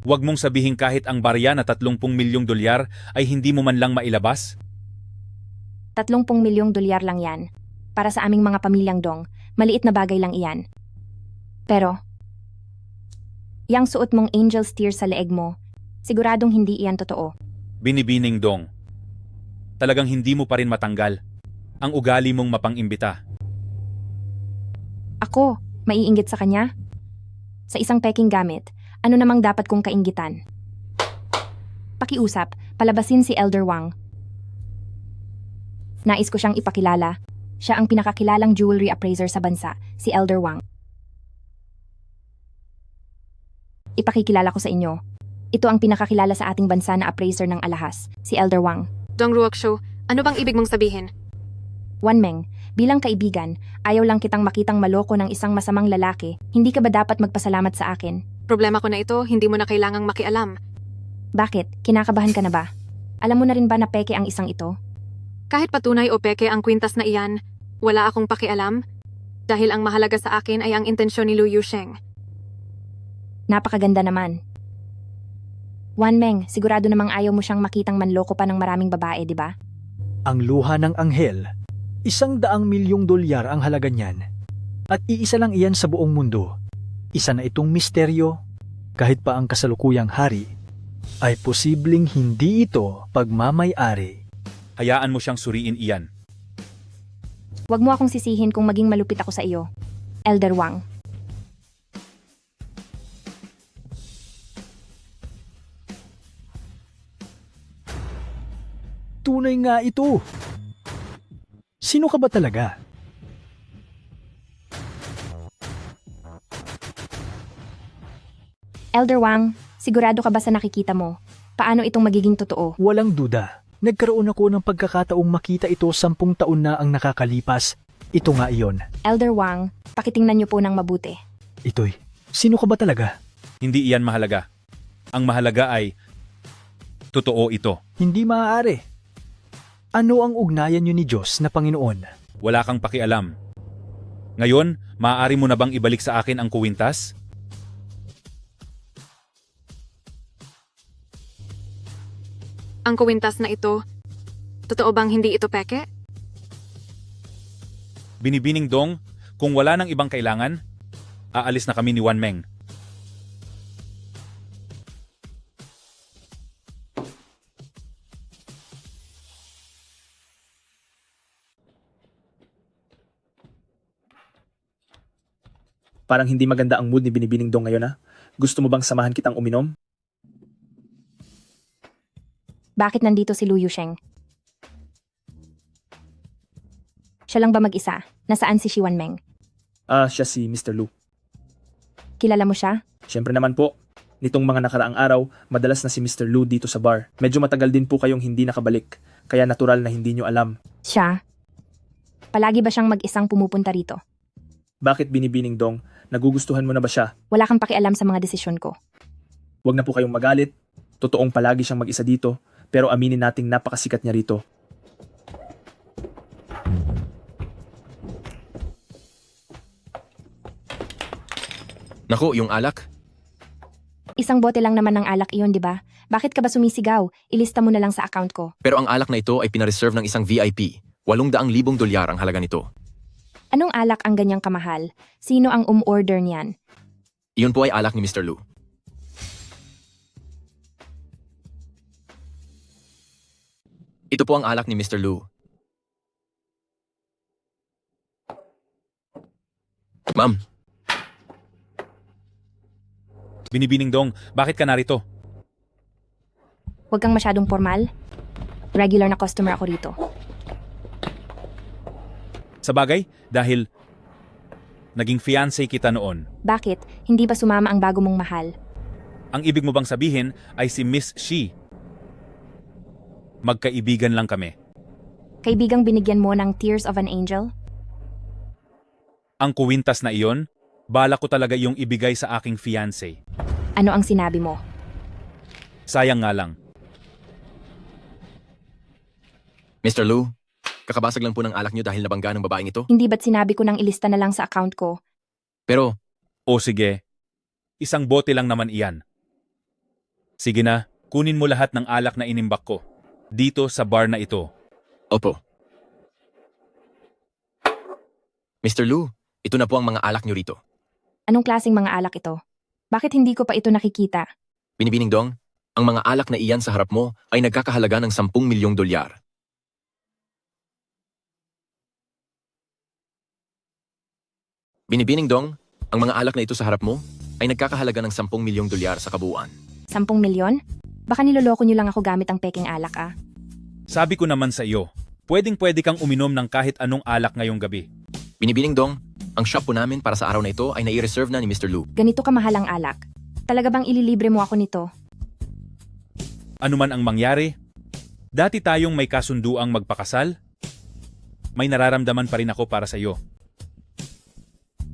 huwag mong sabihin kahit ang barya na 30,000,000 dolyar ay hindi mo man lang mailabas? 30,000,000 dolyar lang yan. Para sa aming mga pamilyang Dong, maliit na bagay lang iyan. Pero, yang suot mong angel's tear sa leeg mo, siguradong hindi iyan totoo. Binibining Dong, talagang hindi mo pa rin matanggal ang ugali mong mapang-imbita. Ako, maiinggit sa kanya? Sa isang peking gamit, ano namang dapat kong kainggitan? Pakiusap, palabasin si Elder Wang. Nais ko siyang ipakilala. Siya ang pinakakilalang jewelry appraiser sa bansa, si Elder Wang. Ipakikilala ko sa inyo. Ito ang pinakakilala sa ating bansa na appraiser ng alahas, si Elder Wang. Dongruokshu, ano bang ibig mong sabihin? Wanmeng, bilang kaibigan, ayaw lang kitang makitang maloko ng isang masamang lalaki. Hindi ka ba dapat magpasalamat sa akin? Problema ko na ito, hindi mo na kailangang makialam. Bakit? Kinakabahan ka na ba? Alam mo na rin ba na peke ang isang ito? Kahit patunay o peke ang kwintas na iyan, wala akong pakialam. Dahil ang mahalaga sa akin ay ang intensyon ni Lu Yusheng. Napakaganda naman. Wanmeng, sigurado namang ayaw mo siyang makitang manloko pa ng maraming babae, di ba? Ang luha ng anghel, 100,000,000 dolyar ang halaga niyan. At iisa lang iyan sa buong mundo. Isa na itong misteryo, kahit pa ang kasalukuyang hari, ay posibleng hindi ito pagmamay-ari. Hayaan mo siyang suriin iyan. Huwag mo akong sisihin kung maging malupit ako sa iyo. Elder Wang. Tunay nga ito. Sino ka ba talaga? Elder Wang, sigurado ka ba sa nakikita mo? Paano itong magiging totoo? Walang duda. Nagkaroon ako ng pagkakataong makita ito 10 taon na ang nakakalipas. Ito nga iyon. Elder Wang, pakitingnan niyo po ng mabuti. Ito'y, sino ka ba talaga? Hindi iyan mahalaga. Ang mahalaga ay, totoo ito. Hindi maaari. Ano ang ugnayan niyo ni Diyos na Panginoon? Wala kang pakialam. Ngayon, maaari mo na bang ibalik sa akin ang kuwintas? Ang kuwintas na ito, totoo bang hindi ito peke? Binibining Dong, kung wala nang ibang kailangan, aalis na kami ni Wan Meng. Parang hindi maganda ang mood ni Binibining Dong ngayon, ha? Gusto mo bang samahan kitang uminom? Bakit nandito si Lu Yusheng? Siya lang ba mag-isa? Nasaan si Shi Wanmeng? Siya si Mr. Lu. Kilala mo siya? Siyempre naman po. Nitong mga nakaraang araw, madalas na si Mr. Lu dito sa bar. Medyo matagal din po kayong hindi nakabalik, kaya natural na hindi nyo alam. Siya? Palagi ba siyang mag-isang pumupunta rito? Bakit Binibining Dong? Nagugustuhan mo na ba siya? Wala kang pakialam sa mga desisyon ko. Huwag na po kayong magalit. Totoong palagi siyang mag-isa dito, pero aminin nating napakasikat niya rito. Naku, yung alak. Isang bote lang naman ng alak iyon, di ba? Bakit ka ba sumisigaw? Ilista mo na lang sa account ko. Pero ang alak na ito ay pinareserve ng isang VIP. 800,000 dolyar ang halaga nito. Anong alak ang ganyang kamahal? Sino ang umorder niyan? Iyon po ay alak ni Mr. Lu. Ito po ang alak ni Mr. Lu. Ma'am, Binibining Dong, bakit ka narito? Huwag kang masyadong formal. Regular na customer ako rito. Sa bagay, dahil naging fiancé kita noon. Bakit? Hindi ba sumama ang bago mong mahal? Ang ibig mo bang sabihin ay si Miss Shi? Magkaibigan lang kami. Kaibigang binigyan mo ng Tears of an Angel? Ang kuwintas na iyon, bala ko talaga yung ibigay sa aking fiancé. Ano ang sinabi mo? Sayang nga lang. Mr. Lu, kakabasag lang po ng alak niyo dahil nabangga ng babaeng ito. Hindi ba't sinabi ko nang ilista na lang sa account ko? Pero, O sige, isang bote lang naman iyan. Sige na, kunin mo lahat ng alak na inimbak ko. Dito sa bar na ito. opo. Mr. Lu, ito na po ang mga alak niyo rito. Anong klaseng mga alak ito? Bakit hindi ko pa ito nakikita? Binibining Dong, ang mga alak na iyan sa harap mo ay nagkakahalaga ng 10 milyong dolyar. Binibining Dong, ang mga alak na ito sa harap mo ay nagkakahalaga ng 10 milyong dolyar sa kabuuan. 10 milyon? Baka niloloko niyo lang ako gamit ang peking alak ah. Sabi ko naman sa iyo, pwedeng-pwede kang uminom ng kahit anong alak ngayong gabi. Binibining Dong, ang shop po namin para sa araw na ito ay nai-reserve na ni Mr. Lu. Ganito kamahal ang alak. Talaga bang ililibre mo ako nito? Ano man ang mangyari, dati tayong may kasunduang magpakasal, may nararamdaman pa rin ako para sa iyo.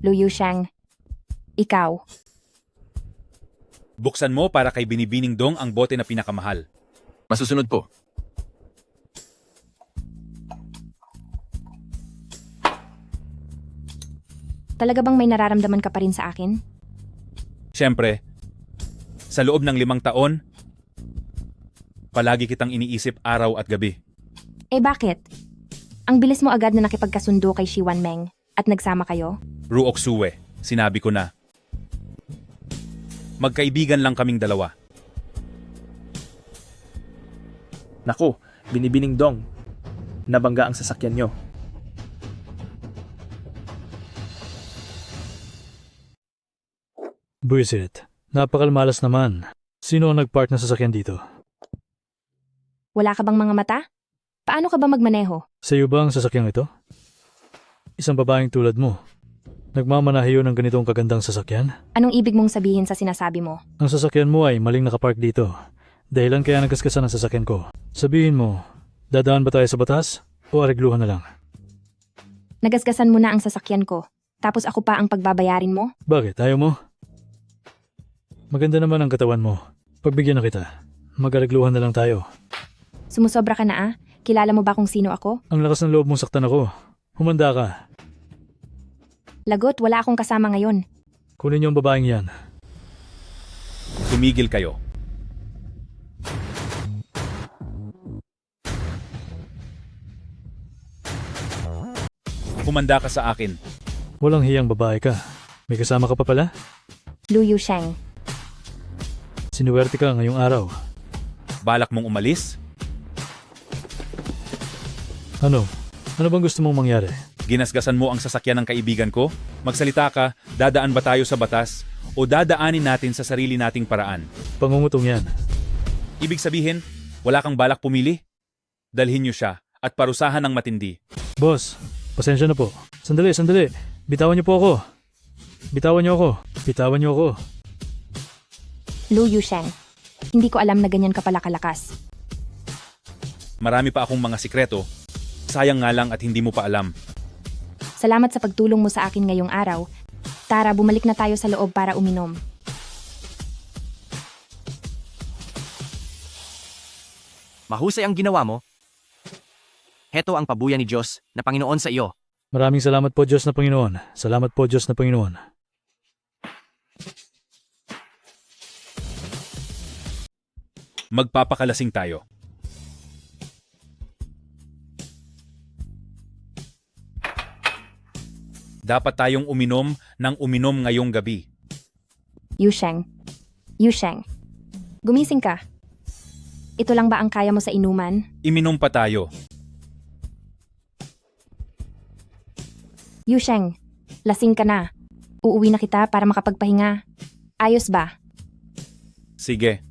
Lu Yusheng, ikaw. Buksan mo para kay Binibining Dong ang bote na pinakamahal. Masusunod po. Talaga bang may nararamdaman ka pa rin sa akin? Siyempre, sa loob ng 5 taon, palagi kitang iniisip araw at gabi. Eh bakit? Ang bilis mo agad na nakipagkasundo kay Shi Wanmeng at nagsama kayo? Ruok Suwe, sinabi ko na. Magkaibigan lang kaming dalawa. Naku, Binibining Dong. nabangga ang sasakyan nyo. Buisit. Napakalmalas naman. Sino ang nagpark ng sasakyan dito? Wala ka bang mga mata? Paano ka ba magmaneho? Sa iyo ba ang sasakyang ito? Isang babaeng tulad mo. Nagmamanahe yun ng ganitong kagandang sasakyan? Anong ibig mong sabihin sa sinasabi mo? Ang sasakyan mo ay maling nakapark dito. Dahilan kaya nagkaskasan ang sasakyan ko. Sabihin mo, dadaan ba tayo sa batas o aregluhan na lang? Nagasgasan mo na ang sasakyan ko, tapos ako pa ang pagbabayarin mo? Bakit? Ayaw mo? Maganda naman ang katawan mo. Pagbigyan na kita. Mag-aregluhan na lang tayo. Sumusobra ka na ah? Kilala mo ba kung sino ako? Ang lakas ng loob mong saktan ako. Humanda ka. Lagot, wala akong kasama ngayon. Kunin niyo ang babaeng yan. Tumigil kayo. Humanda ka sa akin. Walang hiyang babae ka. May kasama ka pa pala? Lu Yusheng. Sinuwerte ka ngayong araw. Balak mong umalis? Ano? Ano bang gusto mong mangyari? Ginasgasan mo ang sasakyan ng kaibigan ko? Magsalita ka, dadaan ba tayo sa batas? O dadaanin natin sa sarili nating paraan? Pangungutong yan. Ibig sabihin, wala kang balak pumili? Dalhin niyo siya at parusahan ng matindi. Boss, pasensya na po. Sandali. Bitawan niyo po ako. Bitawan niyo ako. Bitawan niyo ako. Lu Yusheng. Hindi ko alam na ganyan ka pala kalakas. Marami pa akong mga sikreto. Sayang nga lang at hindi mo pa alam. Salamat sa pagtulong mo sa akin ngayong araw. Tara, bumalik na tayo sa loob para uminom. Mahusay ang ginawa mo. Heto ang pabuya ni Diyos na Panginoon sa iyo. Maraming salamat po Diyos na Panginoon. Salamat po Diyos na Panginoon. Magpapakalasing tayo. Dapat tayong uminom ng uminom ngayong gabi. Yusheng. Gumising ka. Ito lang ba ang kaya mo sa inuman? Iminom pa tayo. Yusheng, lasing ka na. Uuwi na kita para makapagpahinga. Ayos ba? Sige.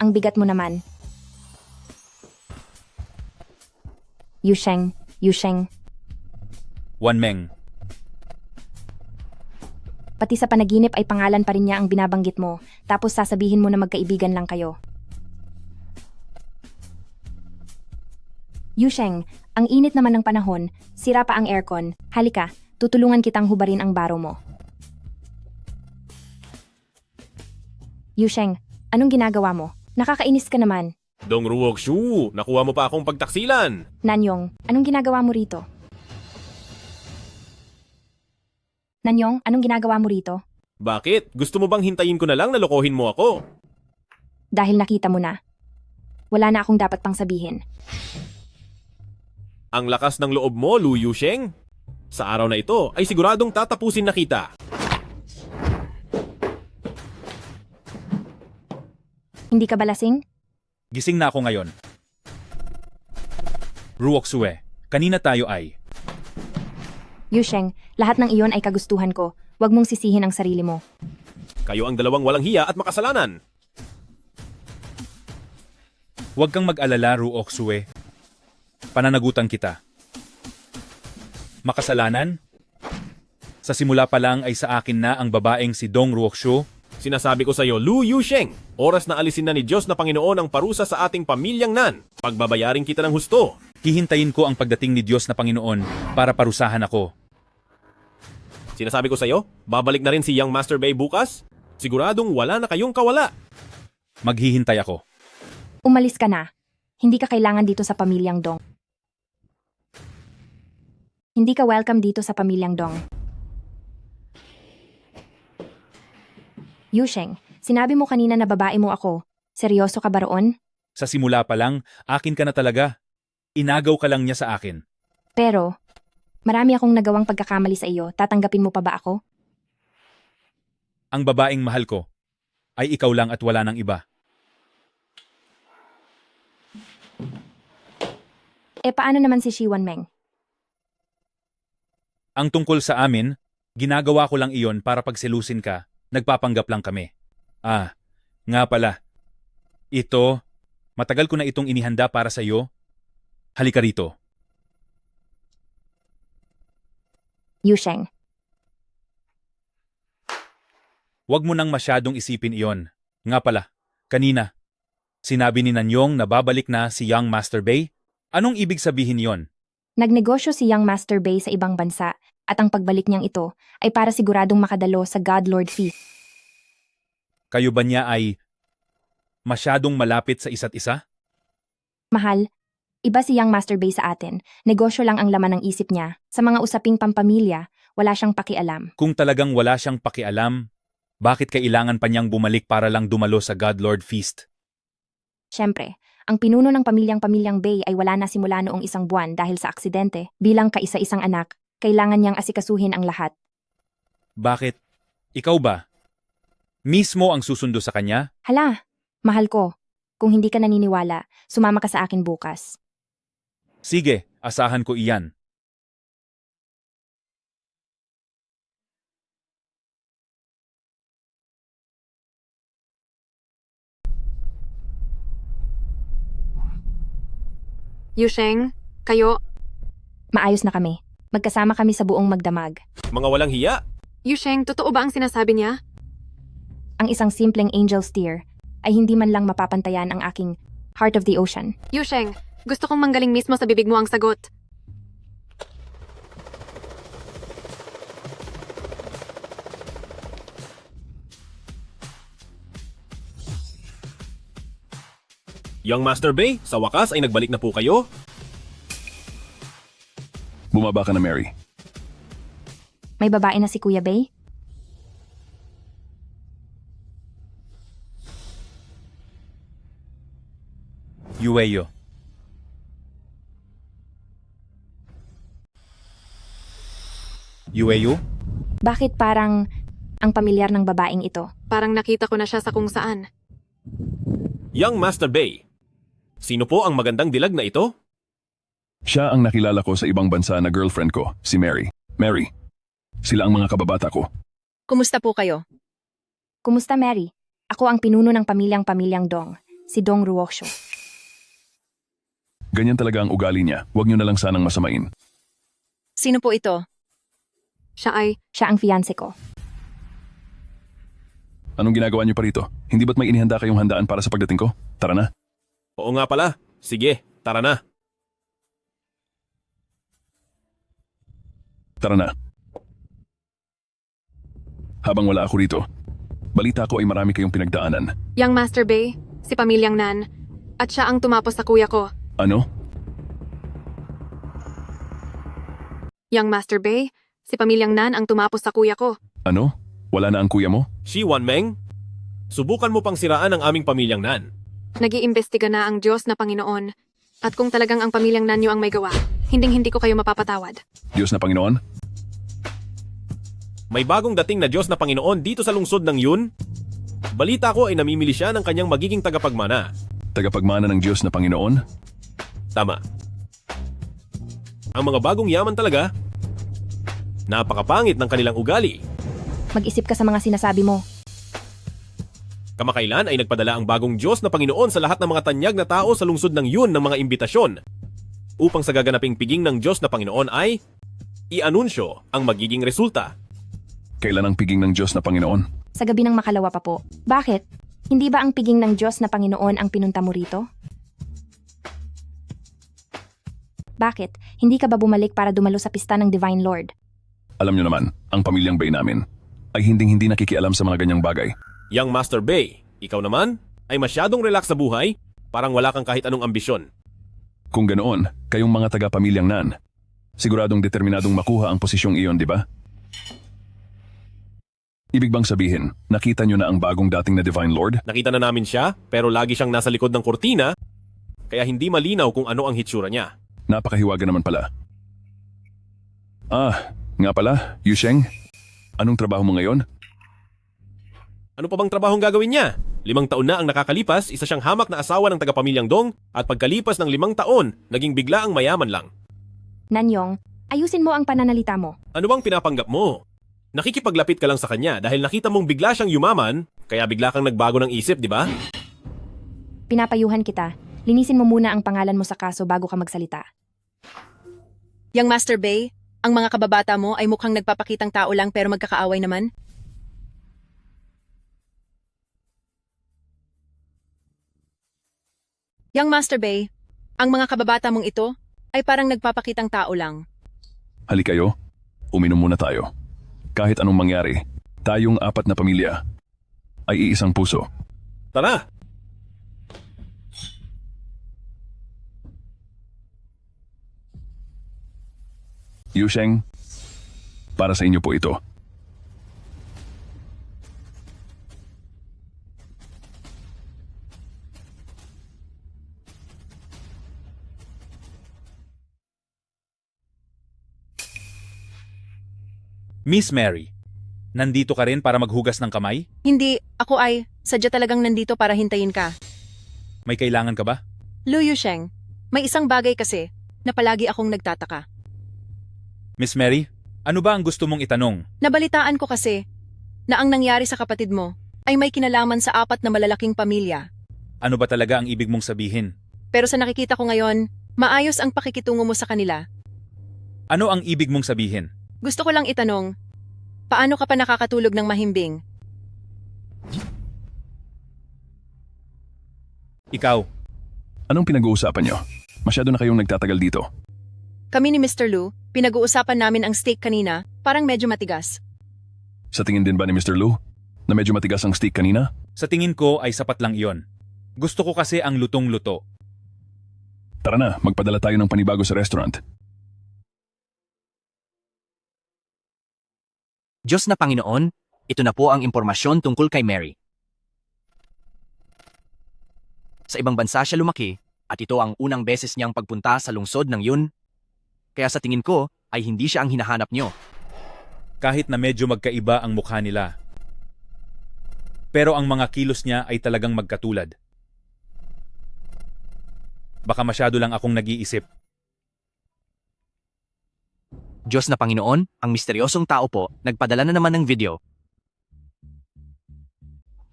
Ang bigat mo naman. Yusheng. Wanmeng. Pati sa panaginip ay pangalan pa rin niya ang binabanggit mo, tapos sasabihin mo na magkaibigan lang kayo. Yusheng, ang init naman ng panahon, sira pa ang aircon. Halika, tutulungan kitang hubarin ang baro mo. Yusheng, anong ginagawa mo? Nakakainis ka naman. Dong Ruokshu, nakuha mo pa akong pagtaksilan. Nanyong, anong ginagawa mo rito? Nanyong, anong ginagawa mo rito? Bakit? Gusto mo bang hintayin ko na lang na lokohin mo ako? Dahil nakita mo na. Wala na akong dapat pang sabihin. Ang lakas ng loob mo, Lu Yusheng. Sa araw na ito ay siguradong tatapusin na kita. Hindi ka ba lasing? Gising na ako ngayon. Ruoksue, kanina tayo ay... Yusheng, lahat ng iyon ay kagustuhan ko. Huwag mong sisihin ang sarili mo. Kayo ang dalawang walang hiya at makasalanan. Huwag kang mag-alala, Ruoksue. Pananagutan kita. Makasalanan? Sa simula pa lang ay sa akin na ang babaeng si Dong Ruokshu. Sinasabi ko sa iyo, Lu Yusheng, oras na alisin na ni Diyos na Panginoon ang parusa sa ating pamilyang Nan. Pagbabayarin kita ng husto. Hihintayin ko ang pagdating ni Diyos na Panginoon para parusahan ako. Sinasabi ko sa iyo, babalik na rin si Young Master Bay bukas. Siguradong wala na kayong kawala. Maghihintay ako. Umalis ka na. Hindi ka kailangan dito sa pamilyang Dong. Hindi ka welcome dito sa pamilyang Dong. Yusheng, sinabi mo kanina na babae mo ako. Seryoso ka ba roon? Sa simula pa lang, akin ka na talaga. Inagaw ka lang niya sa akin. Pero, marami akong nagawang pagkakamali sa iyo. Tatanggapin mo pa ba ako? Ang babaeng mahal ko ay ikaw lang at wala nang iba. Paano naman si Shiwan Meng? Ang tungkol sa amin, ginagawa ko lang iyon para pagselusin ka, nagpapanggap lang kami. Nga pala. Ito, matagal ko na itong inihanda para sa iyo. Halika rito. Yusheng. Huwag mo nang masyadong isipin iyon. Nga pala, kanina, sinabi ni Nanyong na babalik na si Young Master Bei? Anong ibig sabihin yon? Nagnegosyo si Young Master Bei sa ibang bansa at ang pagbalik niyang ito ay para siguradong makadalo sa God Lord Feast. Kayo ba niya ay masyadong malapit sa isa't isa? Mahal, iba si Young Master Bei sa atin. Negosyo lang ang laman ng isip niya. Sa mga usaping pampamilya, wala siyang pakialam. Kung talagang wala siyang pakialam, bakit kailangan pa niyang bumalik para lang dumalo sa God Lord Feast? Siyempre, ang pinuno ng pamilyang Bei ay wala na simula noong 1 buwan dahil sa aksidente. Bilang kaisa-isang anak, kailangan niyang asikasuhin ang lahat. Bakit? Ikaw ba? Mismo ang susundo sa kanya? Hala, mahal ko. Kung hindi ka naniniwala, sumama ka sa akin bukas. Sige, asahan ko iyan. Yusheng, kayo, Maayos na kami. Magkasama kami sa buong magdamag. Mga walang hiya. Yusheng, totoo ba ang sinasabi niya? Ang isang simpleng angel steer ay hindi man lang mapapantayan ang aking heart of the ocean. Yusheng, gusto kong manggaling mismo sa bibig mo ang sagot. Young Master Bei, sa wakas ay nagbalik na po kayo. Bumaba ka na, Mary. May babae na si Kuya Bei? Yueyo. Yueyo? Bakit parang ang pamilyar ng babaeng ito? Parang nakita ko na siya sa kung saan. Young Master Bei, sino po ang magandang dilag na ito? Siya ang nakilala ko sa ibang bansa na girlfriend ko, si Mary. Mary, sila ang mga kababata ko. Kumusta po kayo? Kumusta, Mary? Ako ang pinuno ng pamilyang Dong, si Dong Ruoxio. Ganyan talaga ang ugali niya. Huwag niyo na lang sanang masamain. Sino po ito? Siya ang fiancé ko. Anong ginagawa niyo pa rito? Hindi ba't may inihanda kayong handaan para sa pagdating ko? Tara na. Oo nga pala. Sige, tara na. Tara na. Habang wala ako rito, balita ko ay marami kayong pinagdaanan. Young Master Bei, si pamilyang Nan, at siya ang tumapos sa kuya ko. Ano? Young Master Bei, si pamilyang Nan ang tumapos sa kuya ko. Ano? Wala na ang kuya mo? Shiwan Meng, subukan mo pang siraan ang aming pamilyang Nan. Nag-iimbestiga na ang Diyos na Panginoon. At kung talagang ang pamilyang Nan niyo ang may gawa, hinding-hindi ko kayo mapapatawad. Diyos na Panginoon? May bagong dating na Diyos na Panginoon dito sa lungsod ng Yun. Balita ko ay namimili siya ng kanyang magiging tagapagmana. Tagapagmana ng Diyos na Panginoon? Tama. Ang mga bagong yaman talaga, napakapangit ng kanilang ugali. Mag-isip ka sa mga sinasabi mo. Kamakailan ay nagpadala ang bagong Diyos na Panginoon sa lahat ng mga tanyag na tao sa lungsod ng Yun ng mga imbitasyon upang sa gaganaping piging ng Diyos na Panginoon ay i-anunsyo ang magiging resulta. Kailan ang piging ng Diyos na Panginoon? Sa gabi ng makalawa pa po. Bakit? Hindi ba ang piging ng Diyos na Panginoon ang pinunta mo rito? Bakit? Hindi ka ba bumalik para dumalo sa pista ng Divine Lord? Alam niyo naman, ang pamilyang Bei namin ay hindi nakikialam sa mga ganyang bagay. Young Master Bei, ikaw naman ay masyadong relax sa buhay, parang wala kang kahit anong ambisyon. Kung ganoon, kayong mga taga-pamilyang Nan, siguradong determinadong makuha ang posisyong iyon, di ba? Ibig bang sabihin, nakita nyo na ang bagong dating na Divine Lord? Nakita na namin siya, pero lagi siyang nasa likod ng kurtina, kaya hindi malinaw kung ano ang hitsura niya. Napakahiwaga naman pala. Nga pala, Yusheng, anong trabaho mo ngayon? Ano pa bang trabahong gagawin niya? 5 taon na ang nakakalipas, isa siyang hamak na asawa ng tagapamilyang Dong at pagkalipas ng 5 taon, naging bigla ang mayaman lang. Nanyong, ayusin mo ang pananalita mo. Ano bang pinapanggap mo? Nakikipaglapit ka lang sa kanya dahil nakita mong bigla siyang yumaman, kaya bigla kang nagbago ng isip, di ba? Pinapayuhan kita. Linisin mo muna ang pangalan mo sa kaso bago ka magsalita. Yang Master Bay, ang mga kababata mo ay mukhang nagpapakitang tao lang pero magkakaaway naman. Yang Master Bay, ang mga kababata mong ito ay parang nagpapakitang tao lang. Halika kayo, uminom muna tayo. Kahit anong mangyari, tayong 4 na pamilya ay iisang puso. Tara! Yusheng, para sa inyo po ito. Miss Mary, nandito ka rin para maghugas ng kamay? Hindi, ako ay sadya talagang nandito para hintayin ka. May kailangan ka ba? Lu Yusheng, may isang bagay kasi na palagi akong nagtataka. Miss Mary, ano ba ang gusto mong itanong? Nabalitaan ko kasi na ang nangyari sa kapatid mo ay may kinalaman sa 4 na malalaking pamilya. Ano ba talaga ang ibig mong sabihin? Pero sa nakikita ko ngayon, maayos ang pakikitungo mo sa kanila. Ano ang ibig mong sabihin? Gusto ko lang itanong, paano ka pa nakakatulog ng mahimbing? Ikaw, Anong pinag-uusapan nyo? Masyado na kayong nagtatagal dito. Kami ni Mr. Lu, pinag-uusapan namin ang steak kanina, parang medyo matigas. Sa tingin din ba ni Mr. Lu na medyo matigas ang steak kanina? sa tingin ko ay sapat lang iyon. Gusto ko kasi ang lutong-luto. Tara na, magpadala tayo ng panibago sa restaurant. Diyos na Panginoon, ito na po ang impormasyon tungkol kay Mary. Sa ibang bansa siya lumaki, at ito ang unang beses niyang pagpunta sa lungsod ng yun. Kaya sa tingin ko, ay hindi siya ang hinahanap niyo. Kahit na medyo magkaiba ang mukha nila. Pero ang mga kilos niya ay talagang magkatulad. Baka masyado lang akong nag-iisip. Diyos na Panginoon, ang misteryosong tao po, nagpadala na naman ng video.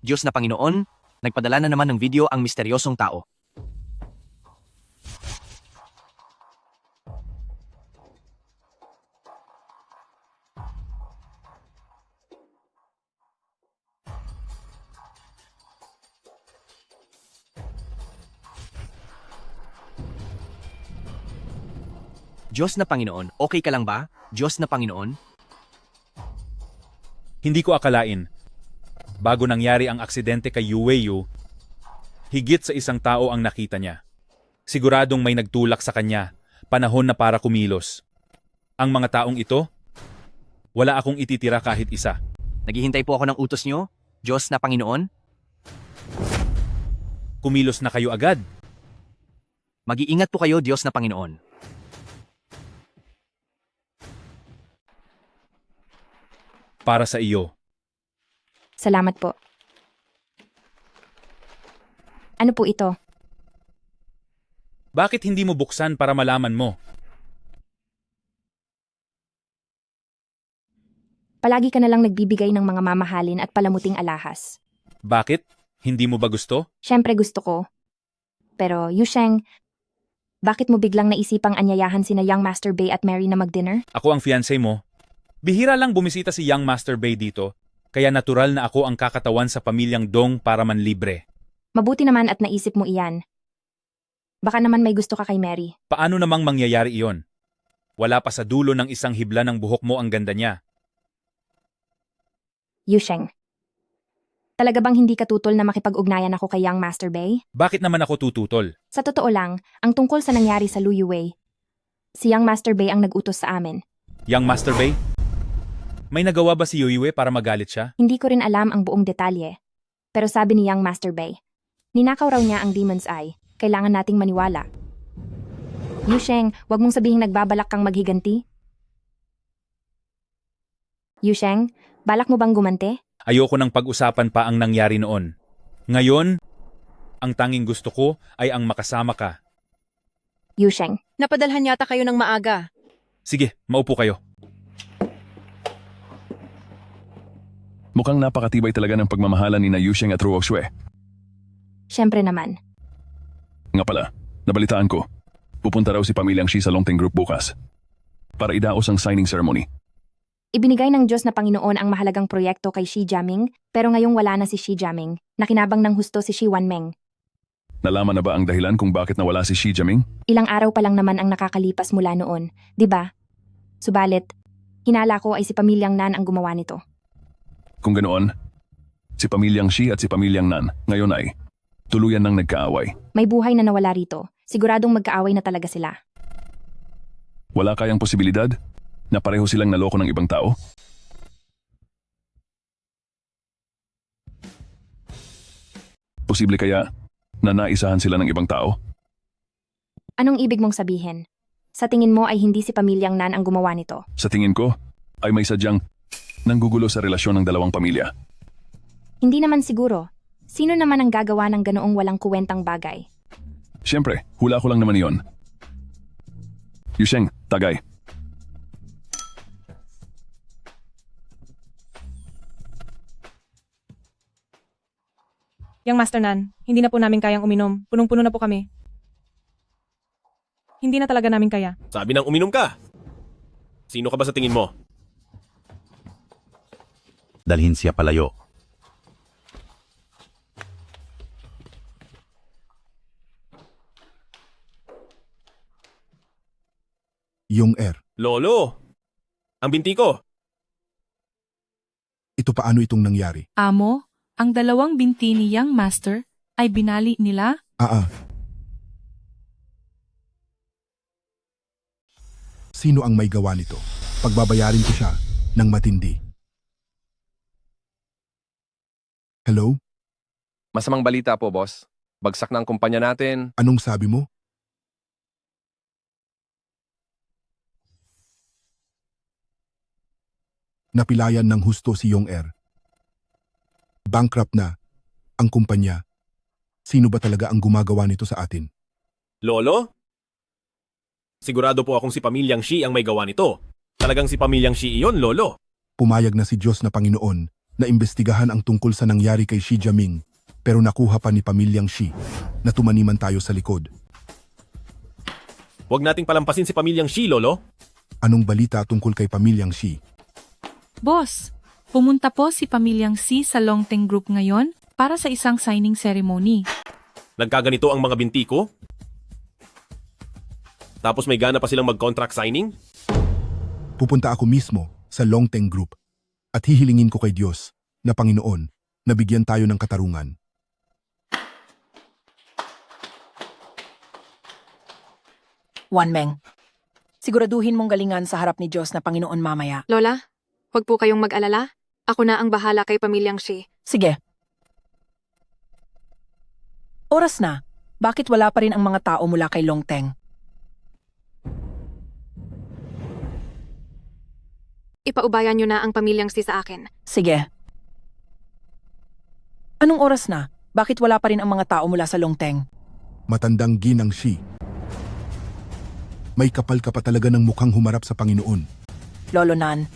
Diyos na Panginoon, nagpadala na naman ng video ang misteryosong tao. Diyos na Panginoon, okay ka lang ba? Diyos na Panginoon? Hindi ko akalain. Bago nangyari ang aksidente kay Yueyu, higit sa isang tao ang nakita niya. Siguradong may nagtulak sa kanya, panahon na para kumilos. Ang mga taong ito, wala akong ititira kahit isa. Naghihintay po ako ng utos niyo, Diyos na Panginoon. Kumilos na kayo agad. Mag-iingat po kayo, Diyos na Panginoon. Para sa iyo. Salamat po. Ano po ito? Bakit hindi mo buksan para malaman mo? Palagi ka na lang nagbibigay ng mga mamahalin at palamuting alahas. Bakit? Hindi mo ba gusto? Siyempre gusto ko. Pero, Yusheng, bakit mo biglang naisipang anyayahan sina Young Master Bay at Mary na mag-dinner? Ako ang fiancé mo. Bihira lang bumisita si Young Master Bay dito, kaya natural na ako ang kakatawan sa pamilyang Dong para manlibre. Mabuti naman at naisip mo iyan. Baka naman may gusto ka kay Mary. Paano namang mangyayari iyon? Wala pa sa dulo ng isang hibla ng buhok mo ang ganda niya. Yusheng, talaga bang hindi ka tutol na makipag-ugnayan ako kay Young Master Bay? Bakit naman ako tututol? Sa totoo lang, ang tungkol sa nangyari sa Lu Yuwei, si Young Master Bay ang nag-utos sa amin. Young Master Bay? May nagawa ba si Yuiwe para magalit siya? Hindi ko rin alam ang buong detalye. Pero sabi ni Young Master Bay, ninakaw raw niya ang Demon's Eye. Kailangan nating maniwala. Yusheng, wag mong sabihing nagbabalak kang maghiganti. Yusheng, balak mo bang gumante? Ayoko nang pag-usapan pa ang nangyari noon. Ngayon, ang tanging gusto ko ay ang makasama ka. Yusheng, Napadalhan yata kayo ng maaga. Sige, maupo kayo. Mukhang napakatibay talaga ng pagmamahalan ni na Yusheng at Ruo Xue. syempre naman. Nga pala, nabalitaan ko. Pupunta raw si pamilyang Shi sa Longteng Group bukas para idaos ang signing ceremony. Ibinigay ng Diyos na Panginoon ang mahalagang proyekto kay Shi Jiaming, pero ngayong wala na si Shi Jiaming. Nakinabang ng husto si Shi Wanmeng. Nalaman na ba ang dahilan kung bakit nawala si Shi Jiaming? Ilang araw pa lang naman ang nakakalipas mula noon, di ba? Subalit, hinala ko ay si pamilyang Nan ang gumawa nito. Kung ganoon, si pamilyang Shi at si pamilyang Nan ngayon ay tuluyan nang nagkaaway. May buhay na nawala rito. Siguradong magkaaway na talaga sila. Wala kayang posibilidad na pareho silang naloko ng ibang tao? Posible kaya na naisahan sila ng ibang tao? Anong ibig mong sabihin? Sa tingin mo ay hindi si pamilyang Nan ang gumawa nito? Sa tingin ko, ay may sadyang nanggugulo sa relasyon ng dalawang pamilya. Hindi naman siguro. Sino naman ang gagawa ng ganoong walang kuwentang bagay? Siyempre, hula ko lang naman iyon. Yusheng, tagay. Yang Master Nan, hindi na po namin kayang uminom. Punong-puno na po kami. Hindi na talaga namin kaya. Sabi nang uminom ka. Sino ka ba sa tingin mo? Dalhin siya palayo. Yung Lolo! Ang binti ko! ito paano itong nangyari? Amo, ang dalawang binti ni Young Master ay binali nila? Sino ang may gawa nito? Pagbabayarin ko siya ng matindi. Hello? Masamang balita po, boss. Bagsak na ang kumpanya natin. Anong sabi mo? Napilayan ng husto si Yong Bankrupt na ang kumpanya. Sino ba talaga ang gumagawa nito sa atin? Lolo? Sigurado po akong si pamilyang Shi ang may gawa nito. Talagang si pamilyang Shi iyon, Lolo. Pumayag na si Diyos na Panginoon na imbestigahan ang tungkol sa nangyari kay Shi Jiaming, pero nakuha pa ni pamilyang Shi na tumaniman tayo sa likod. Huwag nating palampasin si pamilyang Shi, Lolo. Anong balita tungkol kay pamilyang Shi? Boss, pumunta po si pamilyang Si sa Longteng Group ngayon para sa isang signing ceremony. Nagkaganito ang mga binti ko? Tapos may gana pa silang mag-contract signing? Pupunta ako mismo sa Longteng Group at hihilingin ko kay Diyos na Panginoon na bigyan tayo ng katarungan. Wanmeng, siguraduhin mong galingan sa harap ni Diyos na Panginoon mamaya. Lola, huwag po kayong mag-alala. Ako na ang bahala kay pamilyang Shi. Sige. Oras na. Bakit wala pa rin ang mga tao mula kay Longteng? Ipaubayan niyo na ang pamilyang Si sa akin. Sige. Anong oras na? Bakit wala pa rin ang mga tao mula sa Longteng? Matandang ginang Shi. May kapal ka pa talaga ng mukhang humarap sa Panginoon. Lolo Nan,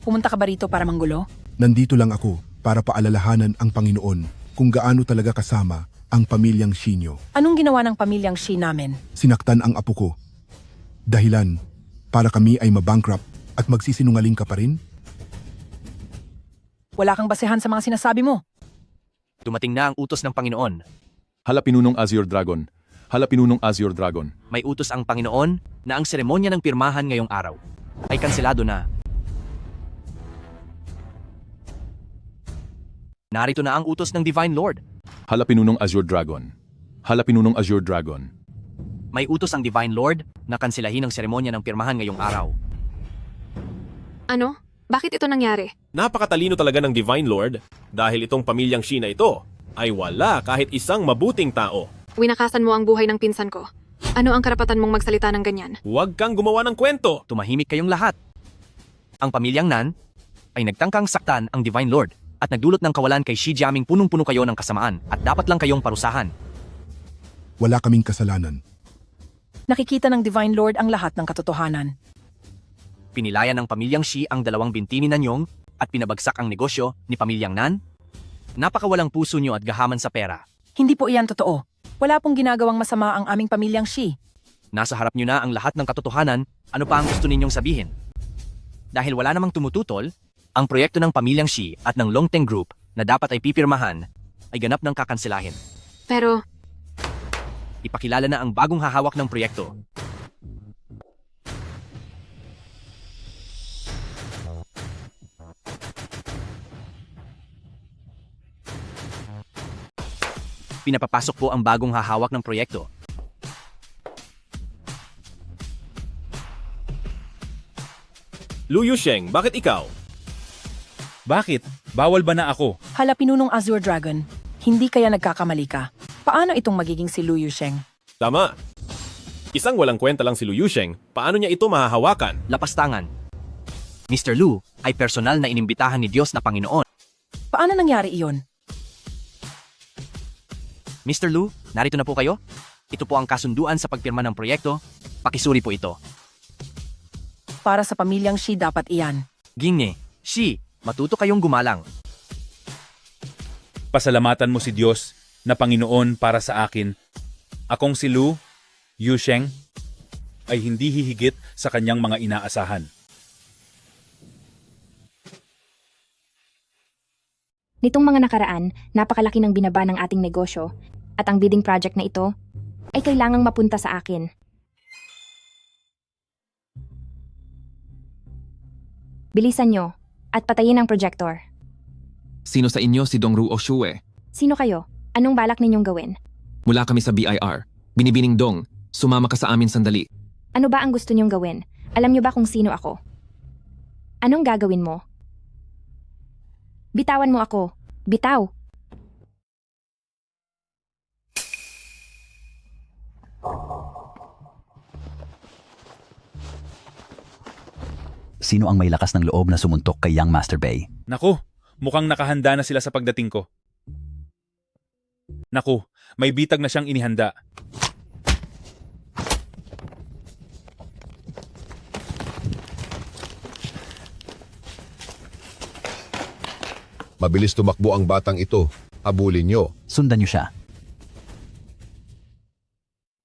pumunta ka ba rito para manggulo? Nandito lang ako para paalalahanan ang Panginoon kung gaano talaga kasama ang pamilyang Shi nyo. Anong ginawa ng pamilyang Shi namin? Sinaktan ang apo ko. Dahilan, para kami ay mabankrupt at magsisinungaling ka pa rin? Wala kang basehan sa mga sinasabi mo. Dumating na ang utos ng Panginoon. Hala pinunong Azure Dragon. Hala pinunong Azure Dragon. May utos ang Panginoon na ang seremonya ng pirmahan ngayong araw ay kanselado na. Narito na ang utos ng Divine Lord. Hala pinunong Azure Dragon. Hala pinunong Azure Dragon. May utos ang Divine Lord na kanselahin ang seremonya ng pirmahan ngayong araw. Ano? Bakit ito nangyari? Napakatalino talaga ng Divine Lord dahil itong pamilyang Shi na ito ay wala kahit isang mabuting tao. Winakasan mo ang buhay ng pinsan ko. Ano ang karapatan mong magsalita ng ganyan? Huwag kang gumawa ng kwento. Tumahimik kayong lahat. Ang pamilyang Nan ay nagtangkang saktan ang Divine Lord at nagdulot ng kawalan kay Shi Jiaming, punong-puno kayo ng kasamaan at dapat lang kayong parusahan. Wala kaming kasalanan. Nakikita ng Divine Lord ang lahat ng katotohanan. Pinilayan ng pamilyang Shi ang dalawang binti ni Nanyong at pinabagsak ang negosyo ni pamilyang Nan. Napakawalang puso nyo at gahaman sa pera. Hindi po iyan totoo. Wala pong ginagawang masama ang aming pamilyang Shi. Nasa harap nyo na ang lahat ng katotohanan, ano pa ang gusto ninyong sabihin? Dahil wala namang tumututol, ang proyekto ng pamilyang Shi at ng Longteng Group na dapat ay pipirmahan ay ganap ng kakanselahin. Pero, Ipakilala na ang bagong hahawak ng proyekto. Pinapapasok po ang bagong hahawak ng proyekto. Lu Yusheng, bakit ikaw? Bakit? Bawal ba na ako? Hala Pinunong Azure Dragon, hindi kaya nagkakamali ka? Paano itong magiging si Lu Yusheng? Tama. Isang walang kwenta lang si Lu Yusheng. Paano niya ito mahahawakan? Lapastangan. Mr. Lu ay personal na inimbitahan ni Diyos na Panginoon. Paano nangyari iyon? Mr. Lu, narito na po kayo. Ito po ang kasunduan sa pagpirma ng proyekto. Pakisuri po ito. Para sa pamilyang Shi dapat iyan. Gingne, Shi, matuto kayong gumalang. Pasalamatan mo si Diyos na Panginoon para sa akin. Akong si Lu Yusheng ay hindi hihigit sa kanyang mga inaasahan. Nitong mga nakaraan, napakalaki ng binaba ng ating negosyo at ang bidding project na ito ay kailangang mapunta sa akin. Bilisan nyo at patayin ang projector. Sino sa inyo si Dongru Oshue? Sino kayo? Anong balak ninyong gawin? Mula kami sa BIR. Binibining Dong, sumama ka sa amin sandali. Ano ba ang gusto ninyong gawin? Alam niyo ba kung sino ako? Anong gagawin mo? Bitawan mo ako. Bitaw! Sino ang may lakas ng loob na sumuntok kay Young Master Bay? Naku, mukhang nakahanda na sila sa pagdating ko. Naku, may bitag na siyang inihanda. Mabilis tumakbo ang batang ito. Habulin nyo. Sundan niyo siya.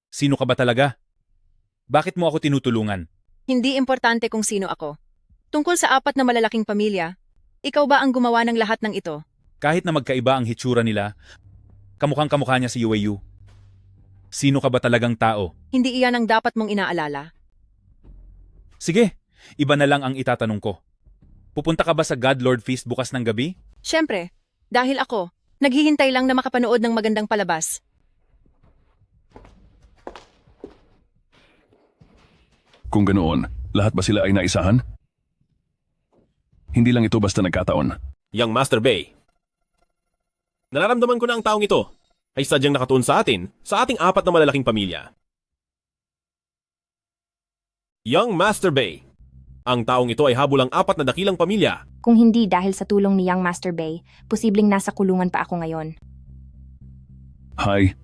Sino ka ba talaga? Bakit mo ako tinutulungan? Hindi importante kung sino ako. Tungkol sa 4 na malalaking pamilya, ikaw ba ang gumawa ng lahat ng ito? Kahit na magkaiba ang hitsura nila, kamukhang kamukha niya si Yueyu. Sino ka ba talagang tao? Hindi iyan ang dapat mong inaalala. Sige, iba na lang ang itatanong ko. Pupunta ka ba sa God Lord Feast bukas ng gabi? Siyempre, dahil ako, naghihintay lang na makapanood ng magandang palabas. Kung ganoon, lahat ba sila ay naisahan? Hindi lang ito basta nagkataon. Young Master Bay. Nararamdaman ko na ang taong ito ay sadyang nakatuon sa atin, sa ating 4 na malalaking pamilya. Young Master Bay. Ang taong ito ay habulang 4 na dakilang pamilya. Kung hindi dahil sa tulong ni Young Master Bay, posibleng nasa kulungan pa ako ngayon. Hi.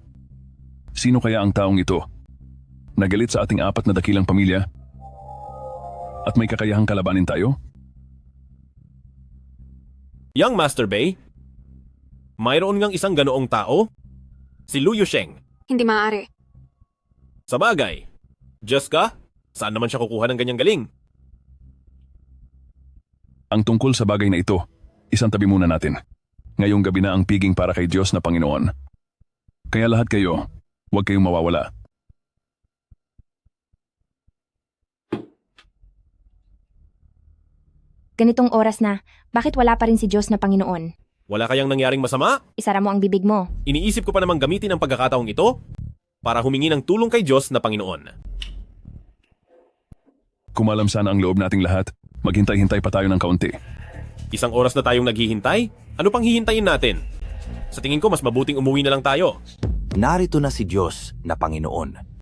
Sino kaya ang taong ito? Nagalit sa ating 4 na dakilang pamilya? At may kakayahang kalabanin tayo? Young Master Bay. Mayroon ngang isang ganoong tao? Si Lu Yusheng. Hindi maaari. Sa bagay. Diyos ka? Saan naman siya kukuha ng ganyang galing? Ang tungkol sa bagay na ito, isang tabi muna natin. Ngayong gabi na ang piging para kay Diyos na Panginoon. Kaya lahat kayo, huwag kayong mawawala. Ganitong oras na, bakit wala pa rin si Diyos na Panginoon? Wala kayang nangyaring masama? Isara mo ang bibig mo. Iniisip ko pa namang gamitin ang pagkakataong ito para humingi ng tulong kay Diyos na Panginoon. Kumalam sana ang loob nating lahat, maghintay-hintay pa tayo ng kaunti. Isang oras na tayong naghihintay? Ano pang hihintayin natin? Sa tingin ko mas mabuting umuwi na lang tayo. Narito na si Diyos na Panginoon.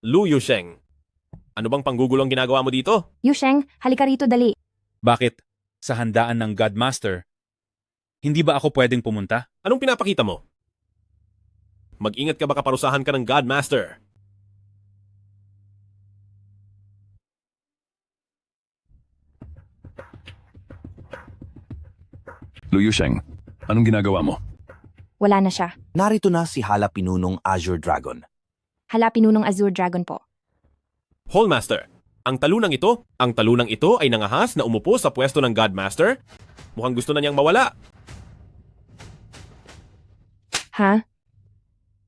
Lu Yusheng, ano bang panggugulong ginagawa mo dito? Yusheng, halika rito dali. Bakit? Sa handaan ng Godmaster, hindi ba ako pwedeng pumunta? Anong pinapakita mo? Mag-ingat ka baka parusahan ka ng Godmaster. Lu Yusheng, anong ginagawa mo? Wala na siya. Narito na si Hala Pinunong Azure Dragon. Hala Pinunong Azure Dragon po. Hallmaster, ang talunang ito ay nangahas na umupo sa pwesto ng Godmaster. Mukhang gusto na niyang mawala. Ha?